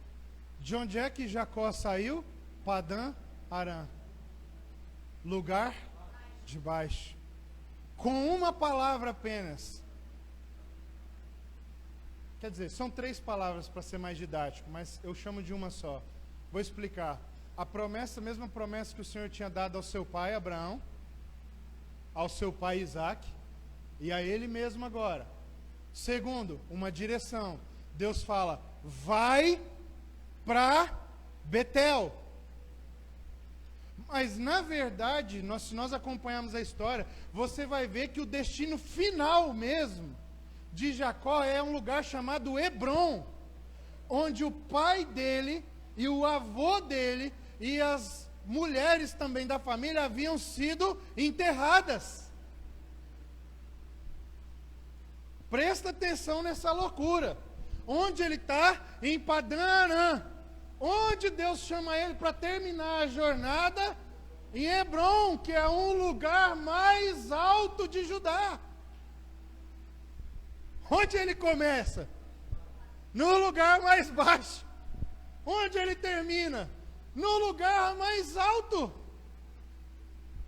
De onde é que Jacó saiu? Padã Arã. Lugar de baixo. Com uma palavra apenas. Quer dizer, são 3 palavras para ser mais didático, mas eu chamo de uma só. Vou explicar. A promessa, a mesma promessa que o Senhor tinha dado ao seu pai Abraão, ao seu pai Isaac, e a ele mesmo agora. Segundo, uma direção. Deus fala, vai para Betel. Mas na verdade, se nós acompanharmos a história, você vai ver que o destino final mesmo de Jacó é um lugar chamado Hebrom, onde o pai dele e o avô dele e as mulheres também da família haviam sido enterradas. Presta atenção nessa loucura. Onde ele está? Em Padã Arã. Onde Deus chama ele para terminar a jornada? Em Hebrom, que é um lugar mais alto de Judá. Onde ele começa? No lugar mais baixo. Onde ele termina? No lugar mais alto.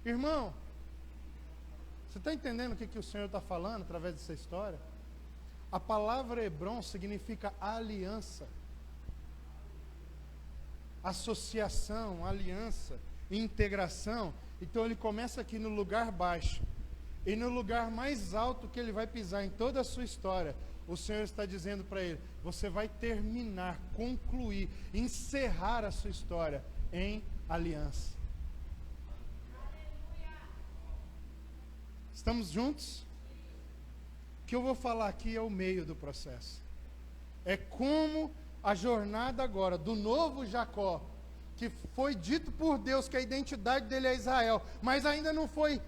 Irmão, você está entendendo o que o Senhor está falando através dessa história? A palavra Hebrom significa aliança, associação, aliança, integração. Então ele começa aqui no lugar baixo, e no lugar mais alto que ele vai pisar em toda a sua história, o Senhor está dizendo para ele, você vai terminar, concluir, encerrar a sua história em aliança. Estamos juntos? O que eu vou falar aqui é o meio do processo. É como a jornada agora do novo Jacó, que foi dito por Deus que a identidade dele é Israel, mas ainda não foi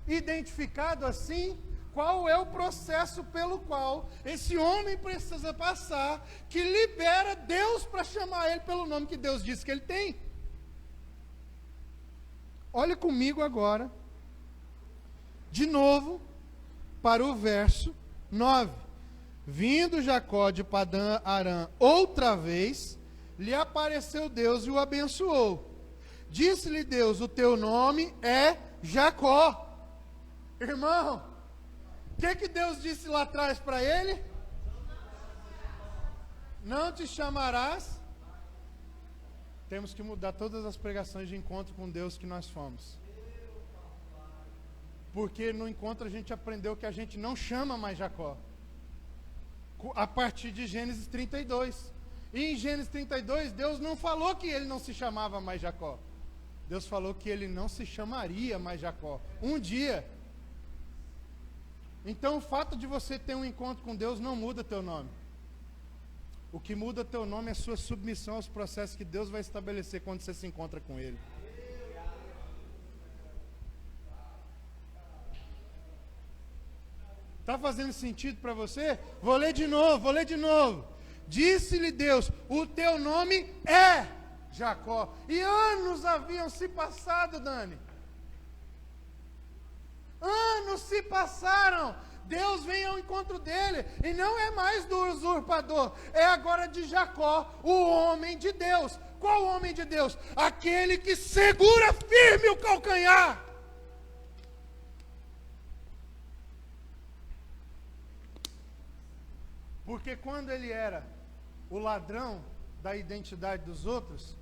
identificado assim, qual é o processo pelo qual esse homem precisa passar, que libera Deus para chamar ele pelo nome que Deus disse que ele tem. Olha comigo agora, de novo, para o verso 9. Vindo Jacó de Padã Arã outra vez, lhe apareceu Deus e o abençoou. Disse-lhe Deus, o teu nome é Jacó. Irmão, o que Deus disse lá atrás para ele? Não te chamarás. Temos que mudar todas as pregações de encontro com Deus que nós fomos. Porque no encontro a gente aprendeu que a gente não chama mais Jacó. A partir de Gênesis 32. E em Gênesis 32, Deus não falou que ele não se chamava mais Jacó. Deus falou que ele não se chamaria mais Jacó. Um dia. Então o fato de você ter um encontro com Deus não muda teu nome. O que muda teu nome é a sua submissão aos processos que Deus vai estabelecer quando você se encontra com Ele. Está fazendo sentido para você? Vou ler de novo. Disse-lhe Deus, o teu nome é Jacó. E anos haviam se passado, Dani. Anos se passaram. Deus vem ao encontro dele. E não é mais do usurpador. É agora de Jacó, o homem de Deus. Qual homem de Deus? Aquele que segura firme o calcanhar. Porque quando ele era o ladrão da identidade dos outros,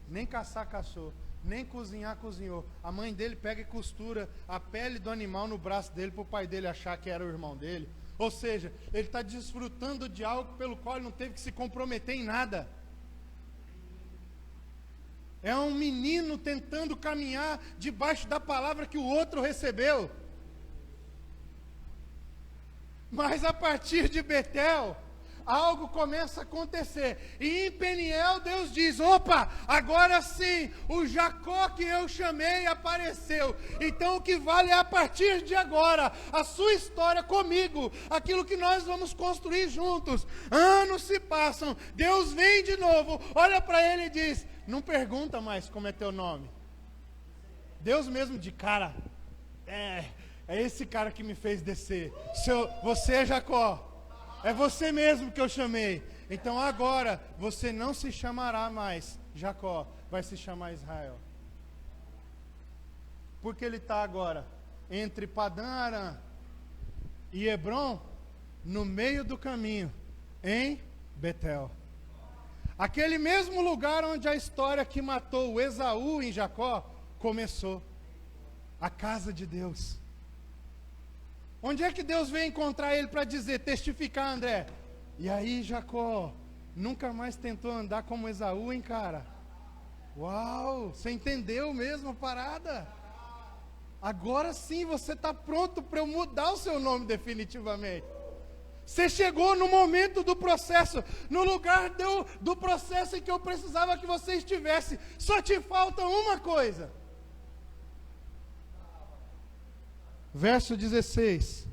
nem caçar caçou, nem cozinhar cozinhou. A mãe dele pega e costura a pele do animal no braço dele para o pai dele achar que era o irmão dele. Ou seja, ele está desfrutando de algo pelo qual ele não teve que se comprometer em nada. É um menino tentando caminhar debaixo da palavra que o outro recebeu. Mas a partir de Betel, algo começa a acontecer. E em Peniel Deus diz, opa, agora sim, o Jacó que eu chamei apareceu. Então o que vale é a partir de agora, a sua história comigo, aquilo que nós vamos construir juntos. Anos se passam, Deus vem de novo, olha para ele e diz, não pergunta mais como é teu nome. Deus mesmo de cara, é esse cara que me fez descer. Você é Jacó, é você mesmo que eu chamei. Então agora você não se chamará mais Jacó, vai se chamar Israel. Porque ele está agora entre Padã Arã e Hebrom, no meio do caminho, em Betel. Aquele mesmo lugar onde a história que matou o Esaú em Jacó começou. A casa de Deus. Onde é que Deus veio encontrar ele para dizer, testificar, André? E aí, Jacó, nunca mais tentou andar como Esaú, hein, cara? Uau, você entendeu mesmo a parada? Agora sim você está pronto para eu mudar o seu nome definitivamente. Você chegou no momento do processo, no lugar do processo em que eu precisava que você estivesse. Só te falta uma coisa. Verso 16.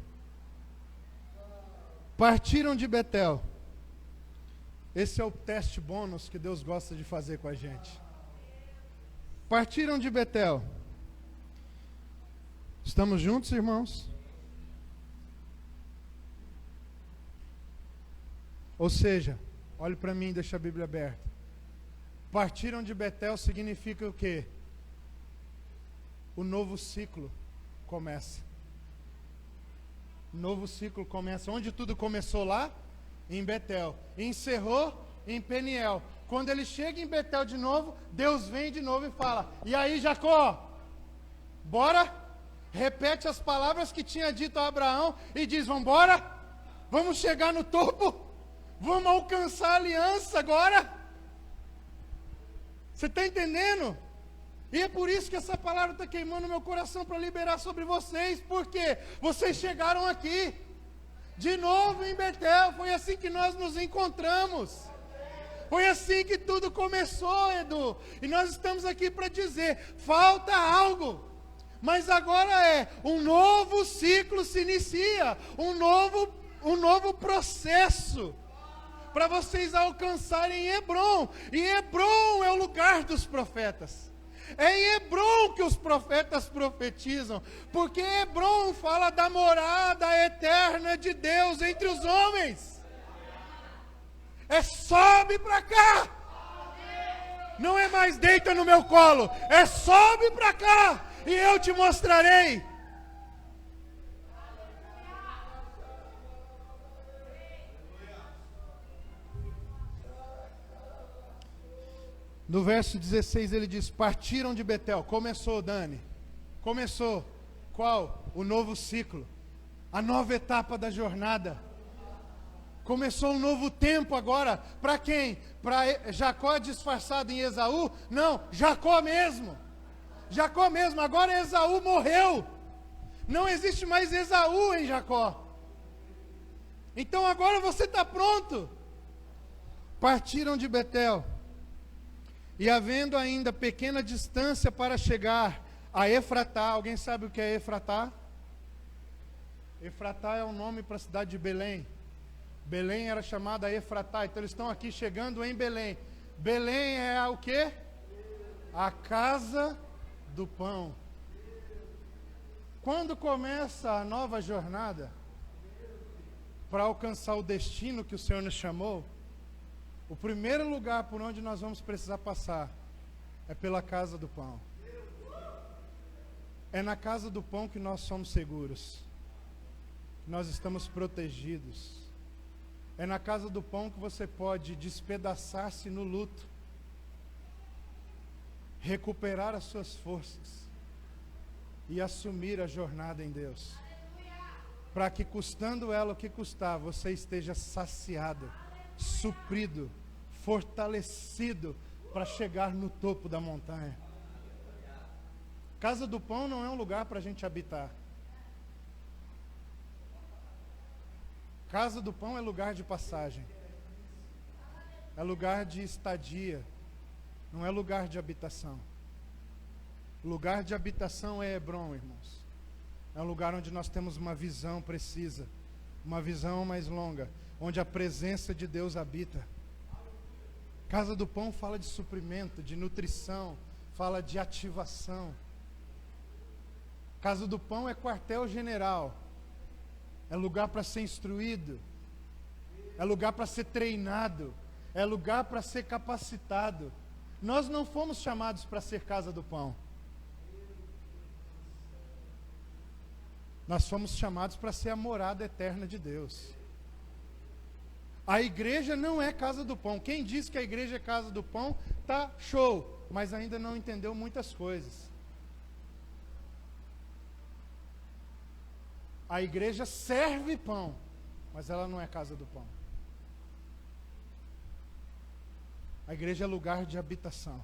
Partiram de Betel. Esse é o teste bônus que Deus gosta de fazer com a gente. Partiram de Betel. Estamos juntos, irmãos? Ou seja, olhe para mim, deixa a Bíblia aberta. Partiram de Betel significa o quê? O novo ciclo começa. O novo ciclo começa. Onde tudo começou lá? Em Betel. E encerrou em Peniel. Quando ele chega em Betel de novo, Deus vem de novo e fala: e aí, Jacó? Bora? Repete as palavras que tinha dito a Abraão e diz: vamos embora? Vamos chegar no topo? Vamos alcançar a aliança agora? Você está entendendo? E é por isso que essa palavra está queimando meu coração para liberar sobre vocês. Porque vocês chegaram aqui de novo em Betel. Foi assim que nós nos encontramos. Foi assim que tudo começou, Edu. E nós estamos aqui para dizer: falta algo. Mas agora um novo ciclo se inicia. Um novo processo. Para vocês alcançarem Hebrom. E Hebrom é o lugar dos profetas. É em Hebrom que os profetas profetizam. Porque Hebrom fala da morada eterna de Deus entre os homens. Sobe para cá. Não é mais deita no meu colo. Sobe para cá. E eu te mostrarei. No verso 16 ele diz: partiram de Betel. Começou, Dani. Começou. Qual? O novo ciclo. A nova etapa da jornada. Começou um novo tempo agora. Para quem? Para Jacó disfarçado em Esaú? Não, Jacó mesmo. Jacó mesmo. Agora Esaú morreu. Não existe mais Esaú em Jacó. Então agora você está pronto. Partiram de Betel. E havendo ainda pequena distância para chegar a Efratá. Alguém sabe o que é Efratá? Efratá é o nome para a cidade de Belém. Belém era chamada Efratá. Então eles estão aqui chegando em Belém. Belém é o quê? A casa do pão. Quando começa a nova jornada para alcançar o destino que o Senhor nos chamou, o primeiro lugar por onde nós vamos precisar passar é pela casa do pão. É na casa do pão que nós somos seguros, nós estamos protegidos. É na casa do pão que você pode despedaçar-se no luto, recuperar as suas forças e assumir a jornada em Deus. Para que, custando ela o que custar, você esteja saciado, suprido, fortalecido para chegar no topo da montanha. Casa do pão não é um lugar para a gente habitar. Casa do pão é lugar de passagem. É lugar de estadia. Não é lugar de habitação. Lugar de habitação é Hebrom, irmãos. É um lugar onde nós temos uma visão precisa, uma visão mais longa, onde a presença de Deus habita. Casa do Pão fala de suprimento, de nutrição, fala de ativação. Casa do Pão é quartel-general, é lugar para ser instruído, é lugar para ser treinado, é lugar para ser capacitado. Nós não fomos chamados para ser Casa do Pão. Nós fomos chamados para ser a morada eterna de Deus. A igreja não é Casa do Pão. Quem diz que a igreja é Casa do Pão, tá show, mas ainda não entendeu muitas coisas. A igreja serve pão, mas ela não é Casa do Pão. A igreja é lugar de habitação.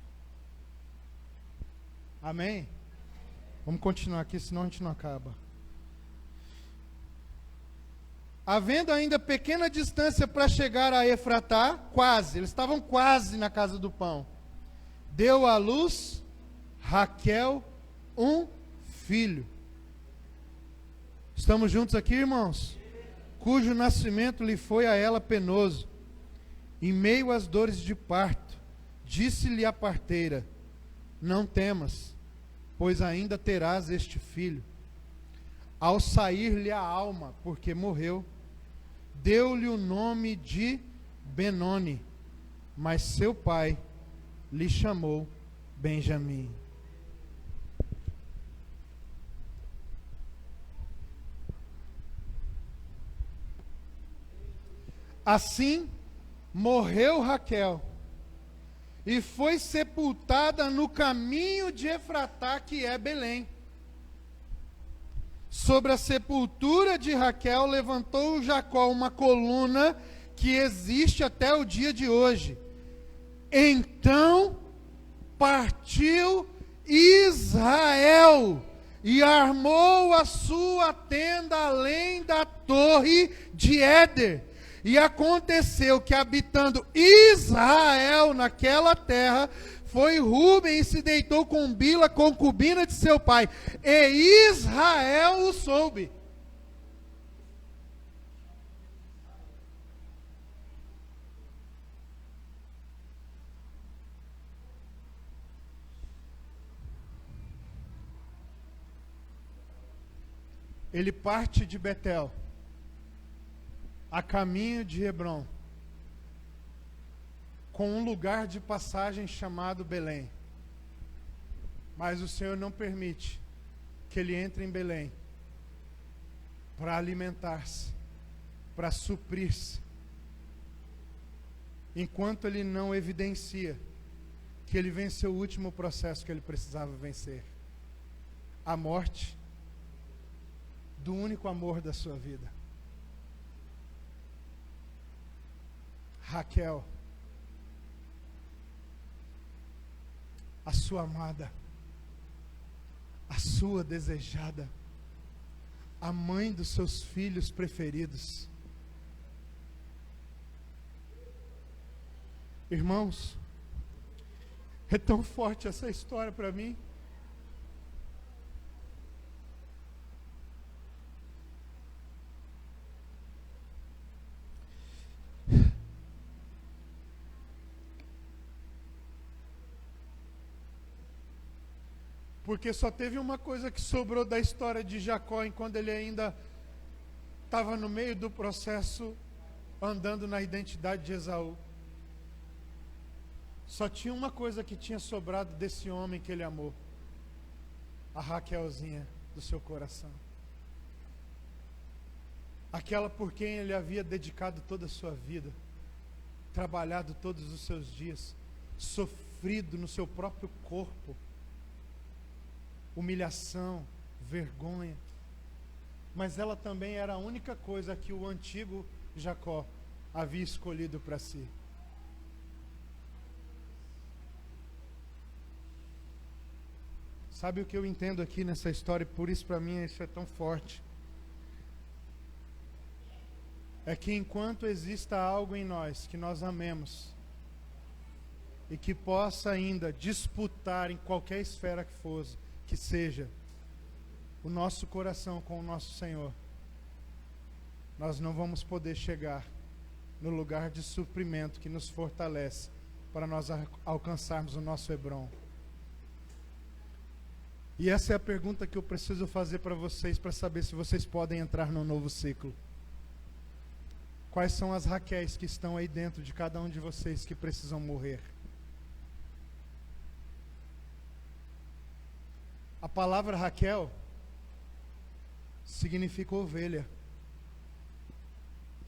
Amém? Vamos continuar aqui, senão a gente não acaba. Havendo ainda pequena distância para chegar a Efratá, quase, eles estavam quase na Casa do Pão, deu à luz Raquel um filho. Estamos juntos aqui, irmãos? Cujo nascimento lhe foi a ela penoso. Em meio às dores de parto, disse-lhe a parteira: não temas, pois ainda terás este filho. Ao sair-lhe a alma, porque morreu, deu-lhe o nome de Benoni, mas seu pai lhe chamou Benjamim. Assim morreu Raquel e foi sepultada no caminho de Efratá, que é Belém. Sobre a sepultura de Raquel levantou Jacó uma coluna que existe até o dia de hoje. Então partiu Israel e armou a sua tenda além da torre de Éder. E aconteceu que, habitando Israel naquela terra, foi Rúben e se deitou com Bila, concubina de seu pai, e Israel o soube. Ele parte de Betel, a caminho de Hebrom, com um lugar de passagem chamado Belém. Mas o Senhor não permite que ele entre em Belém para alimentar-se, para suprir-se, enquanto ele não evidencia que ele venceu o último processo que ele precisava vencer: a morte do único amor da sua vida. Raquel, a sua amada, a sua desejada, a mãe dos seus filhos preferidos. Irmãos, é tão forte essa história para mim. Porque só teve uma coisa que sobrou da história de Jacó, enquanto ele ainda estava no meio do processo, andando na identidade de Esaú. Só tinha uma coisa que tinha sobrado desse homem que ele amou: a Raquelzinha do seu coração. Aquela por quem ele havia dedicado toda a sua vida, trabalhado todos os seus dias, sofrido no seu próprio corpo, humilhação, vergonha. Mas ela também era a única coisa que o antigo Jacó havia escolhido para si. Sabe o que eu entendo aqui nessa história? Por isso para mim isso é tão forte. É que enquanto exista algo em nós que nós amemos e que possa ainda disputar em qualquer esfera que seja o nosso coração com o nosso Senhor, nós não vamos poder chegar no lugar de suprimento que nos fortalece para nós alcançarmos o nosso Hebrom. E essa é a pergunta que eu preciso fazer para vocês, para saber se vocês podem entrar no novo ciclo. Quais são as Raquéis que estão aí dentro de cada um de vocês que precisam morrer? A palavra Raquel significa ovelha.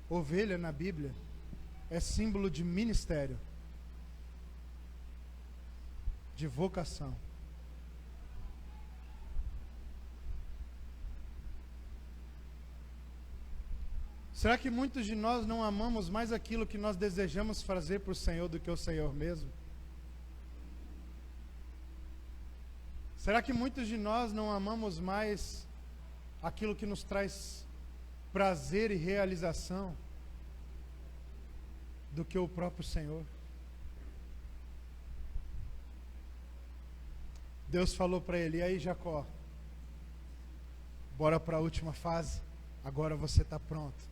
Ovelha na Bíblia é símbolo de ministério, de vocação. Será que muitos de nós não amamos mais aquilo que nós desejamos fazer para o Senhor do que o Senhor mesmo? Será que muitos de nós não amamos mais aquilo que nos traz prazer e realização do que o próprio Senhor? Deus falou para ele: e aí, Jacó, bora para a última fase, agora você está pronto.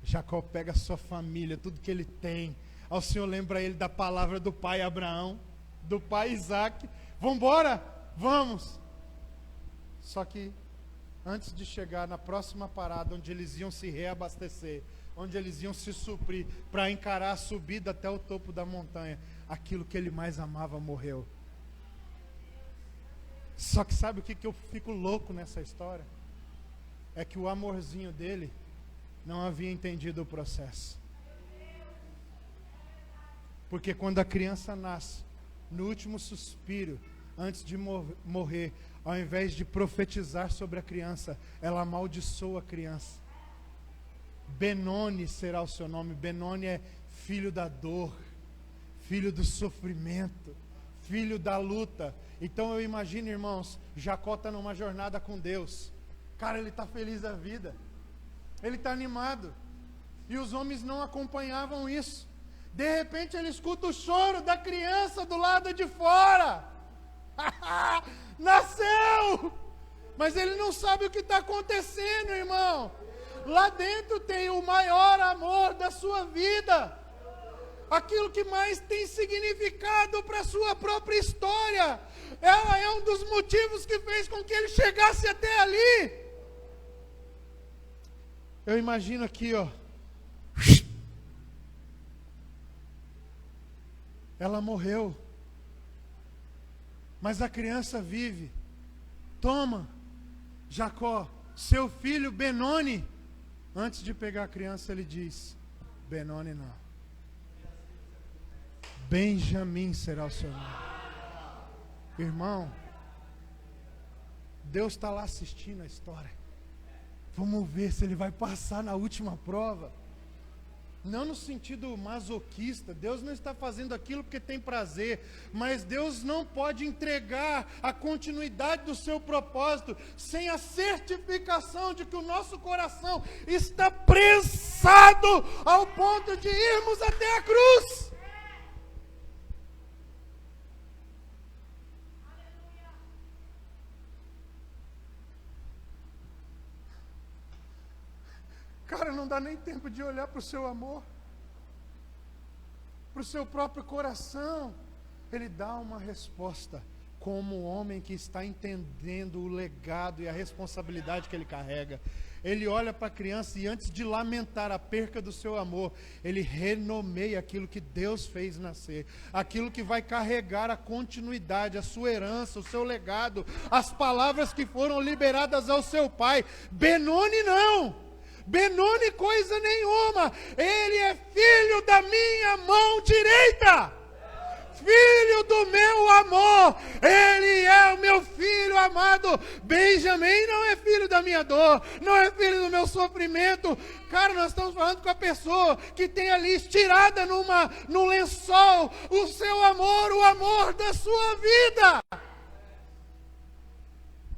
Jacó pega a sua família, tudo que ele tem. Ao Senhor lembra ele da palavra do pai Abraão, do pai Isaac. Vamos embora? Vamos. Só que antes de chegar na próxima parada, onde eles iam se reabastecer, onde eles iam se suprir para encarar a subida até o topo da montanha, aquilo que ele mais amava morreu. Só que sabe o que eu fico louco nessa história? É que o amorzinho dele não havia entendido o processo. Porque quando a criança nasce, no último suspiro, antes de morrer, ao invés de profetizar sobre a criança, ela amaldiçoa a criança. Benoni será o seu nome. Benoni é filho da dor, filho do sofrimento, filho da luta. Então eu imagino, irmãos, Jacó está numa jornada com Deus. Cara, ele está feliz da vida. Ele está animado. E os homens não acompanhavam isso. De repente ele escuta o choro da criança do lado de fora. Nasceu! Mas ele não sabe o que está acontecendo, irmão. Lá dentro tem o maior amor da sua vida. Aquilo que mais tem significado para a sua própria história. Ela é um dos motivos que fez com que ele chegasse até ali. Eu imagino aqui, ó. Ela morreu. Mas a criança vive. Toma, Jacó, seu filho Benoni. Antes de pegar a criança, ele diz: Benoni não. Benjamim será o seu nome. Irmão, Deus está lá assistindo a história. Vamos ver se ele vai passar na última prova. Não no sentido masoquista. Deus não está fazendo aquilo porque tem prazer. Mas Deus não pode entregar a continuidade do seu propósito sem a certificação de que o nosso coração está prensado ao ponto de irmos até a cruz. Cara, não dá nem tempo de olhar para o seu amor, para o seu próprio coração. Ele dá uma resposta como um homem que está entendendo o legado e a responsabilidade que ele carrega. Ele olha para a criança e antes de lamentar a perca do seu amor, ele renomeia aquilo que Deus fez nascer, aquilo que vai carregar a continuidade, a sua herança, o seu legado, as palavras que foram liberadas ao seu pai. Benoni não! Benoni coisa nenhuma, ele é filho da minha mão direita, filho do meu amor, ele é o meu filho amado. Benjamim não é filho da minha dor, não é filho do meu sofrimento. Cara, nós estamos falando com a pessoa que tem ali estirada num lençol o seu amor, o amor da sua vida.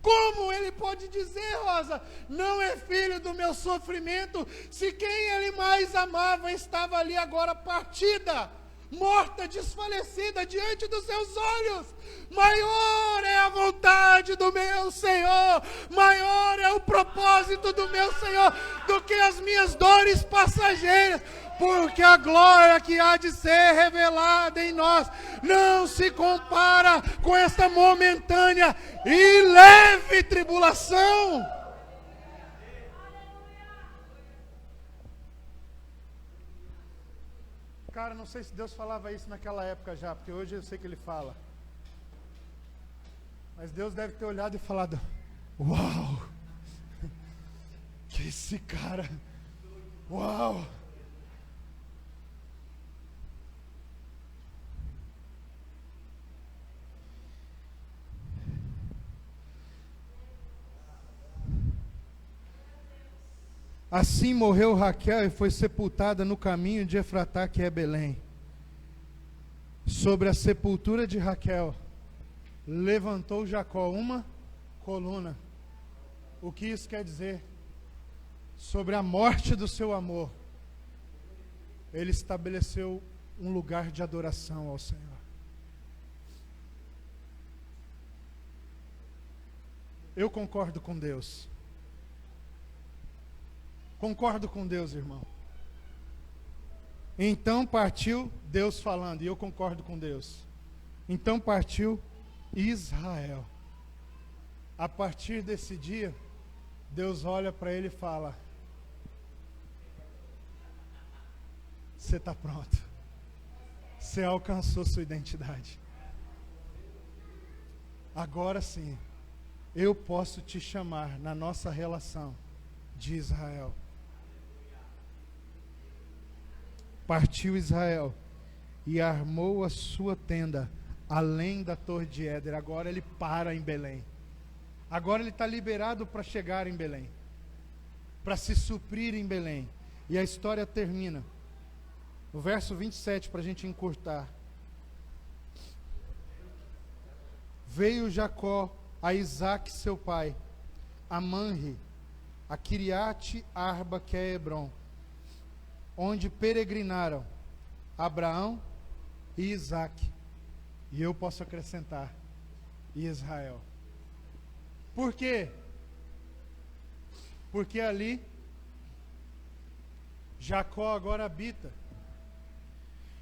Como ele pode dizer, Rosa, não é filho do meu sofrimento, se quem ele mais amava estava ali agora partida, morta, desfalecida diante dos seus olhos? Maior é a vontade do meu Senhor, maior é o propósito do meu Senhor do que as minhas dores passageiras. porque a glória que há de ser revelada em nós não se compara com esta momentânea e leve tribulação. Cara, não sei se Deus falava isso naquela época já, porque hoje eu sei que Ele fala. Mas Deus deve ter olhado e falado: uau, que esse cara, uau. Assim morreu Raquel e foi sepultada no caminho de Efratá, que é Belém. Sobre a sepultura de Raquel, levantou Jacó uma coluna. O que isso quer dizer? Sobre a morte do seu amor, ele estabeleceu um lugar de adoração ao Senhor. Eu concordo com Deus. Concordo com Deus, irmão. Então partiu, Deus falando, e eu concordo com Deus. Então partiu Israel. A partir desse dia, Deus olha para ele e fala: você está pronto. Você alcançou sua identidade. Agora sim, eu posso te chamar na nossa relação de Israel. Partiu Israel e armou a sua tenda além da torre de Éder. Agora ele para em Belém. Agora ele está liberado para chegar em Belém, para se suprir em Belém. E a história termina no verso 27, para a gente encurtar. Veio Jacó a Isaque seu pai, a Manre, a Kiriate Arba, que é Hebron, onde peregrinaram Abraão e Isaque, e eu posso acrescentar, e Israel. Por quê? Porque ali Jacó agora habita.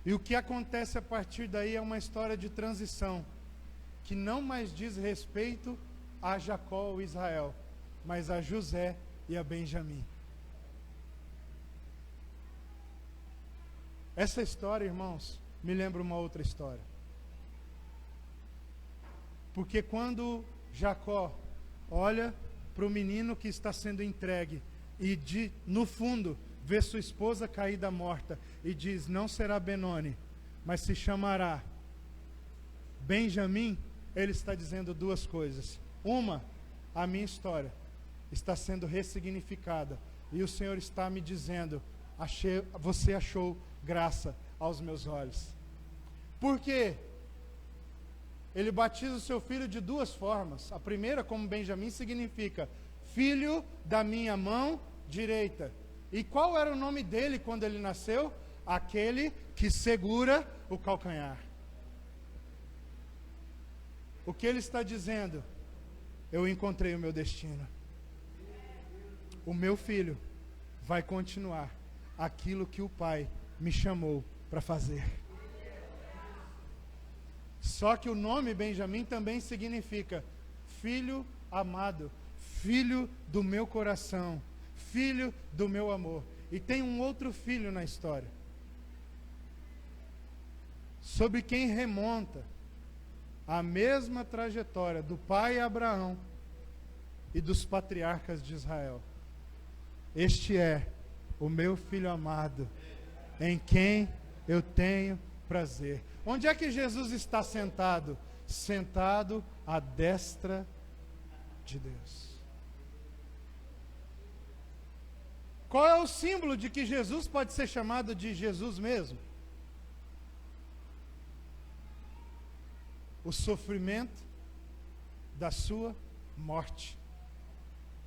E o que acontece a partir daí é uma história de transição, que não mais diz respeito a Jacó ou Israel, mas a José e a Benjamim. Essa história, irmãos, me lembra uma outra história. Porque quando Jacó olha para o menino que está sendo entregue e no fundo vê sua esposa caída morta e diz: não será Benoni, mas se chamará Benjamim, ele está dizendo duas coisas. Uma, a minha história está sendo ressignificada e o Senhor está me dizendo: você achou graça aos meus olhos. Por quê? Ele batiza o seu filho de duas formas. A primeira, como Benjamim, significa filho da minha mão direita. E qual era o nome dele quando ele nasceu? Aquele que segura o calcanhar. O que ele está dizendo? Eu encontrei o meu destino. O meu filho vai continuar aquilo que o pai me chamou para fazer. Só que o nome Benjamim também significa filho amado, filho do meu coração, filho do meu amor. E tem um outro filho na história, sobre quem remonta a mesma trajetória do pai Abraão e dos patriarcas de Israel. Este é o meu filho amado, em quem eu tenho prazer. Onde é que Jesus está sentado? Sentado à destra de Deus. Qual é o símbolo de que Jesus pode ser chamado de Jesus mesmo? O sofrimento da sua morte.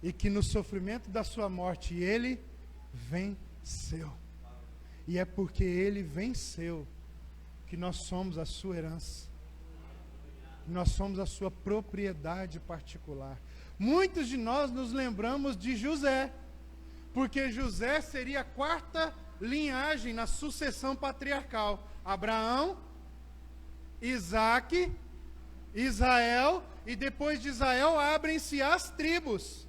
E que no sofrimento da sua morte ele venceu. E é porque ele venceu que nós somos a sua herança. Nós somos a sua propriedade particular. Muitos de nós nos lembramos de José, porque José seria a quarta linhagem, na sucessão patriarcal. Abraão, Isaque, Israel, e depois de Israel abrem-se as tribos.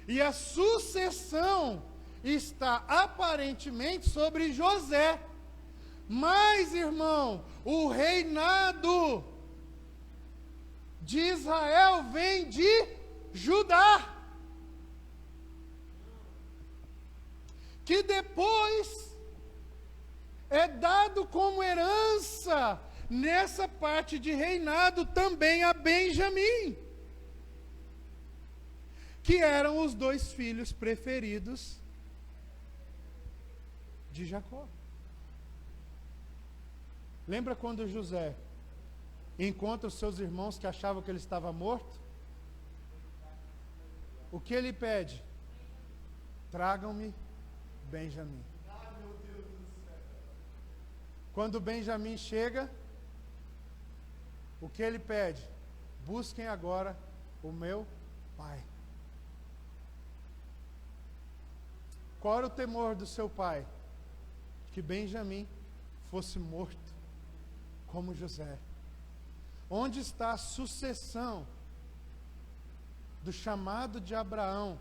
E a sucessão está aparentemente sobre José. Mas, irmão, o reinado de Israel vem de Judá, que depois é dado como herança nessa parte de reinado também a Benjamim, que eram os 2 filhos preferidos de Jacó. Lembra quando José encontra os seus irmãos que achavam que ele estava morto? O que ele pede? Tragam-me Benjamim. Quando Benjamim chega, o que ele pede? Busquem agora o meu pai. Qual era o temor do seu pai? Que Benjamim fosse morto, como José. Onde está a sucessão do chamado de Abraão,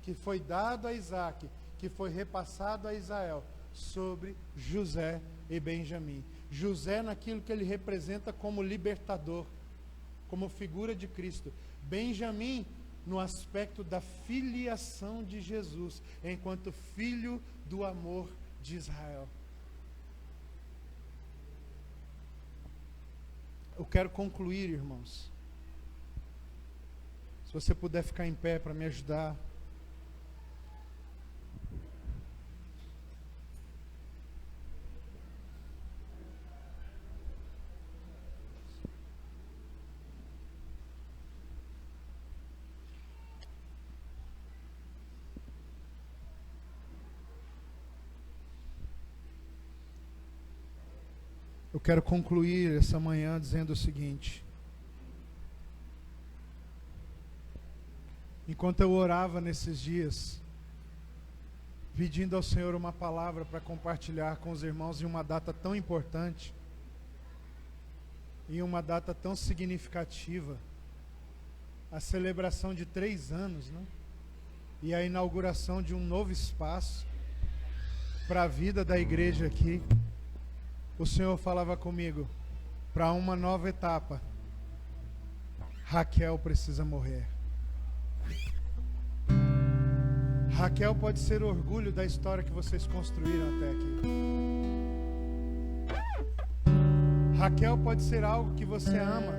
que foi dado a Isaque, que foi repassado a Israel, sobre José e Benjamim? José naquilo que ele representa como libertador, como figura de Cristo. Benjamim no aspecto da filiação de Jesus, enquanto filho do amor de Israel. Eu quero concluir, irmãos. Se você puder ficar em pé para me ajudar. Eu quero concluir essa manhã dizendo o seguinte: enquanto eu orava nesses dias, pedindo ao Senhor uma palavra para compartilhar com os irmãos em uma data tão importante, em uma data tão significativa, a celebração de 3 anos, né? E a inauguração de um novo espaço para a vida da igreja aqui, o Senhor falava comigo: para uma nova etapa, Raquel precisa morrer. Raquel pode ser orgulho da história que vocês construíram até aqui. Raquel pode ser algo que você ama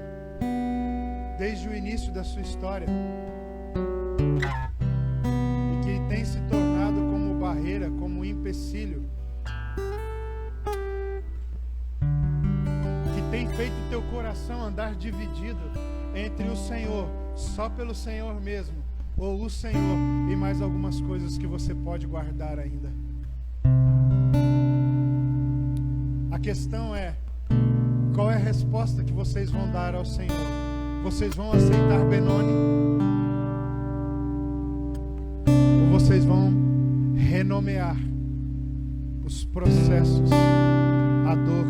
desde o início da sua história e que tem se tornado como barreira, como empecilho, que tem feito o teu coração andar dividido entre o Senhor, só pelo Senhor mesmo, ou o Senhor e mais algumas coisas que você pode guardar ainda. A questão é: qual é a resposta que vocês vão dar ao Senhor? Vocês vão aceitar Benoni? Ou vocês vão renomear os processos, a dor,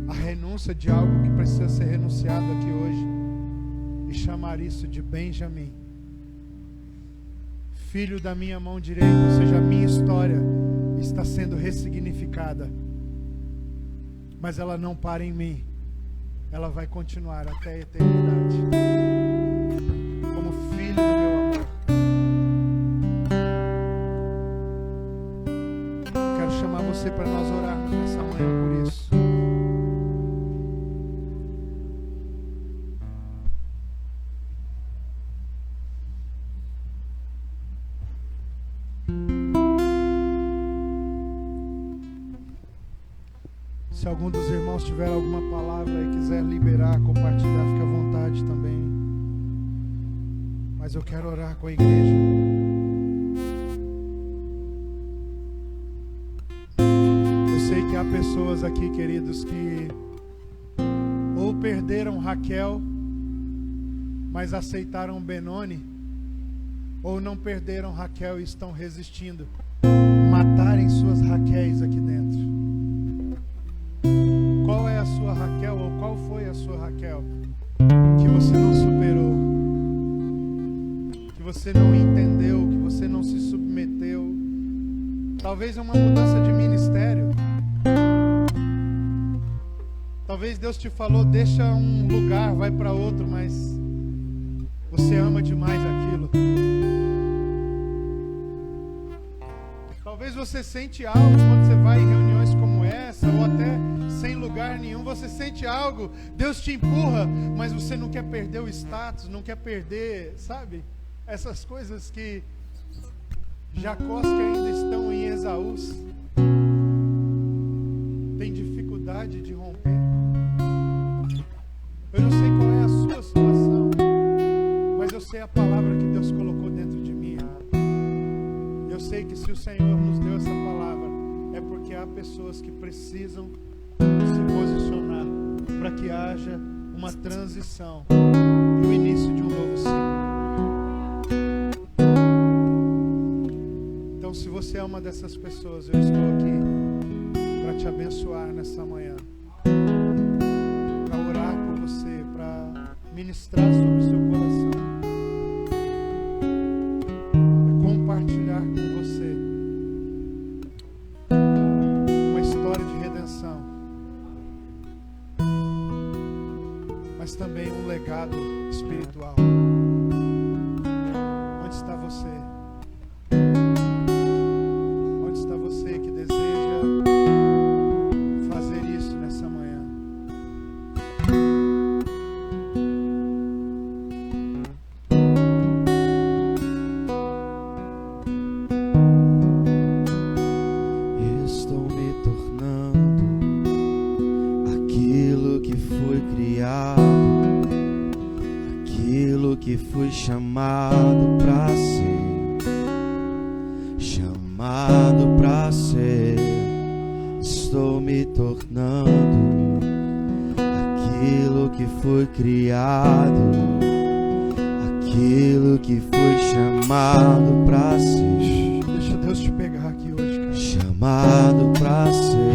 a renúncia de algo que precisa ser renunciado aqui hoje, e chamar isso de Benjamim, filho da minha mão direita? Ou seja, a minha história está sendo ressignificada, mas ela não para em mim, ela vai continuar até a eternidade, como filho do meu amor. Quero chamar você para nós orarmos nessa manhã por isso. Se algum dos irmãos tiver alguma palavra e quiser liberar, compartilhar, fique à vontade também. Mas eu quero orar com a igreja. Eu sei que há pessoas aqui, queridos, que ou perderam Raquel, mas aceitaram Benoni, ou não perderam Raquel e estão resistindo. Matarem suas Raquéis Talvez é uma mudança de ministério. Talvez Deus te falou, deixa um lugar, vai para outro, mas você ama demais aquilo. Talvez você sente algo quando você vai em reuniões como essa, ou até sem lugar nenhum, você sente algo, Deus te empurra, mas você não quer perder o status, não quer perder, sabe? Essas coisas que Jacós que ainda estão em Esaús tem dificuldade de romper. Eu não sei qual é a sua situação, mas eu sei a palavra que Deus colocou dentro de mim. Eu sei que se o Senhor nos deu essa palavra, é porque há pessoas que precisam se posicionar para que haja uma transição e o início de um novo ciclo. Então, se você é uma dessas pessoas, eu estou aqui para te abençoar nessa manhã, para orar por você, para ministrar sobre o seu coração, para compartilhar com você uma história de redenção, mas também um legado espiritual. Onde está você? Onde está você que deseja fazer isso nessa manhã? Estou me tornando aquilo que foi criado, aquilo que fui chamado pra ser, chamado pra ser. Estou me tornando aquilo que foi criado, aquilo que foi chamado pra ser. Deixa Deus te pegar aqui hoje, cara. Chamado pra ser.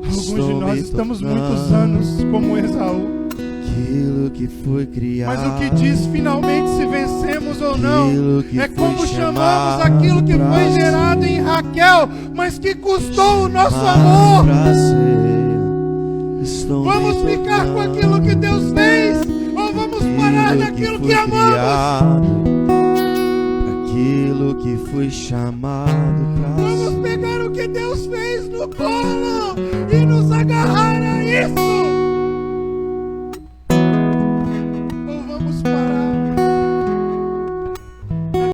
Alguns de nós estamos muitos anos como Esaú, Aquilo que foi criado, mas o que diz finalmente se vencemos ou não é como foi chamamos chamado aquilo que pra foi gerado ser. em Raquel, mas que custou o nosso amor. pra ser. Estou Vamos me ficar com tornando aquilo que Deus fez ou vamos parar naquilo que foi amamos? criado, aquilo que foi chamado pra Vamos ser. pegar o que Deus fez no colo e nos agarrar a isso.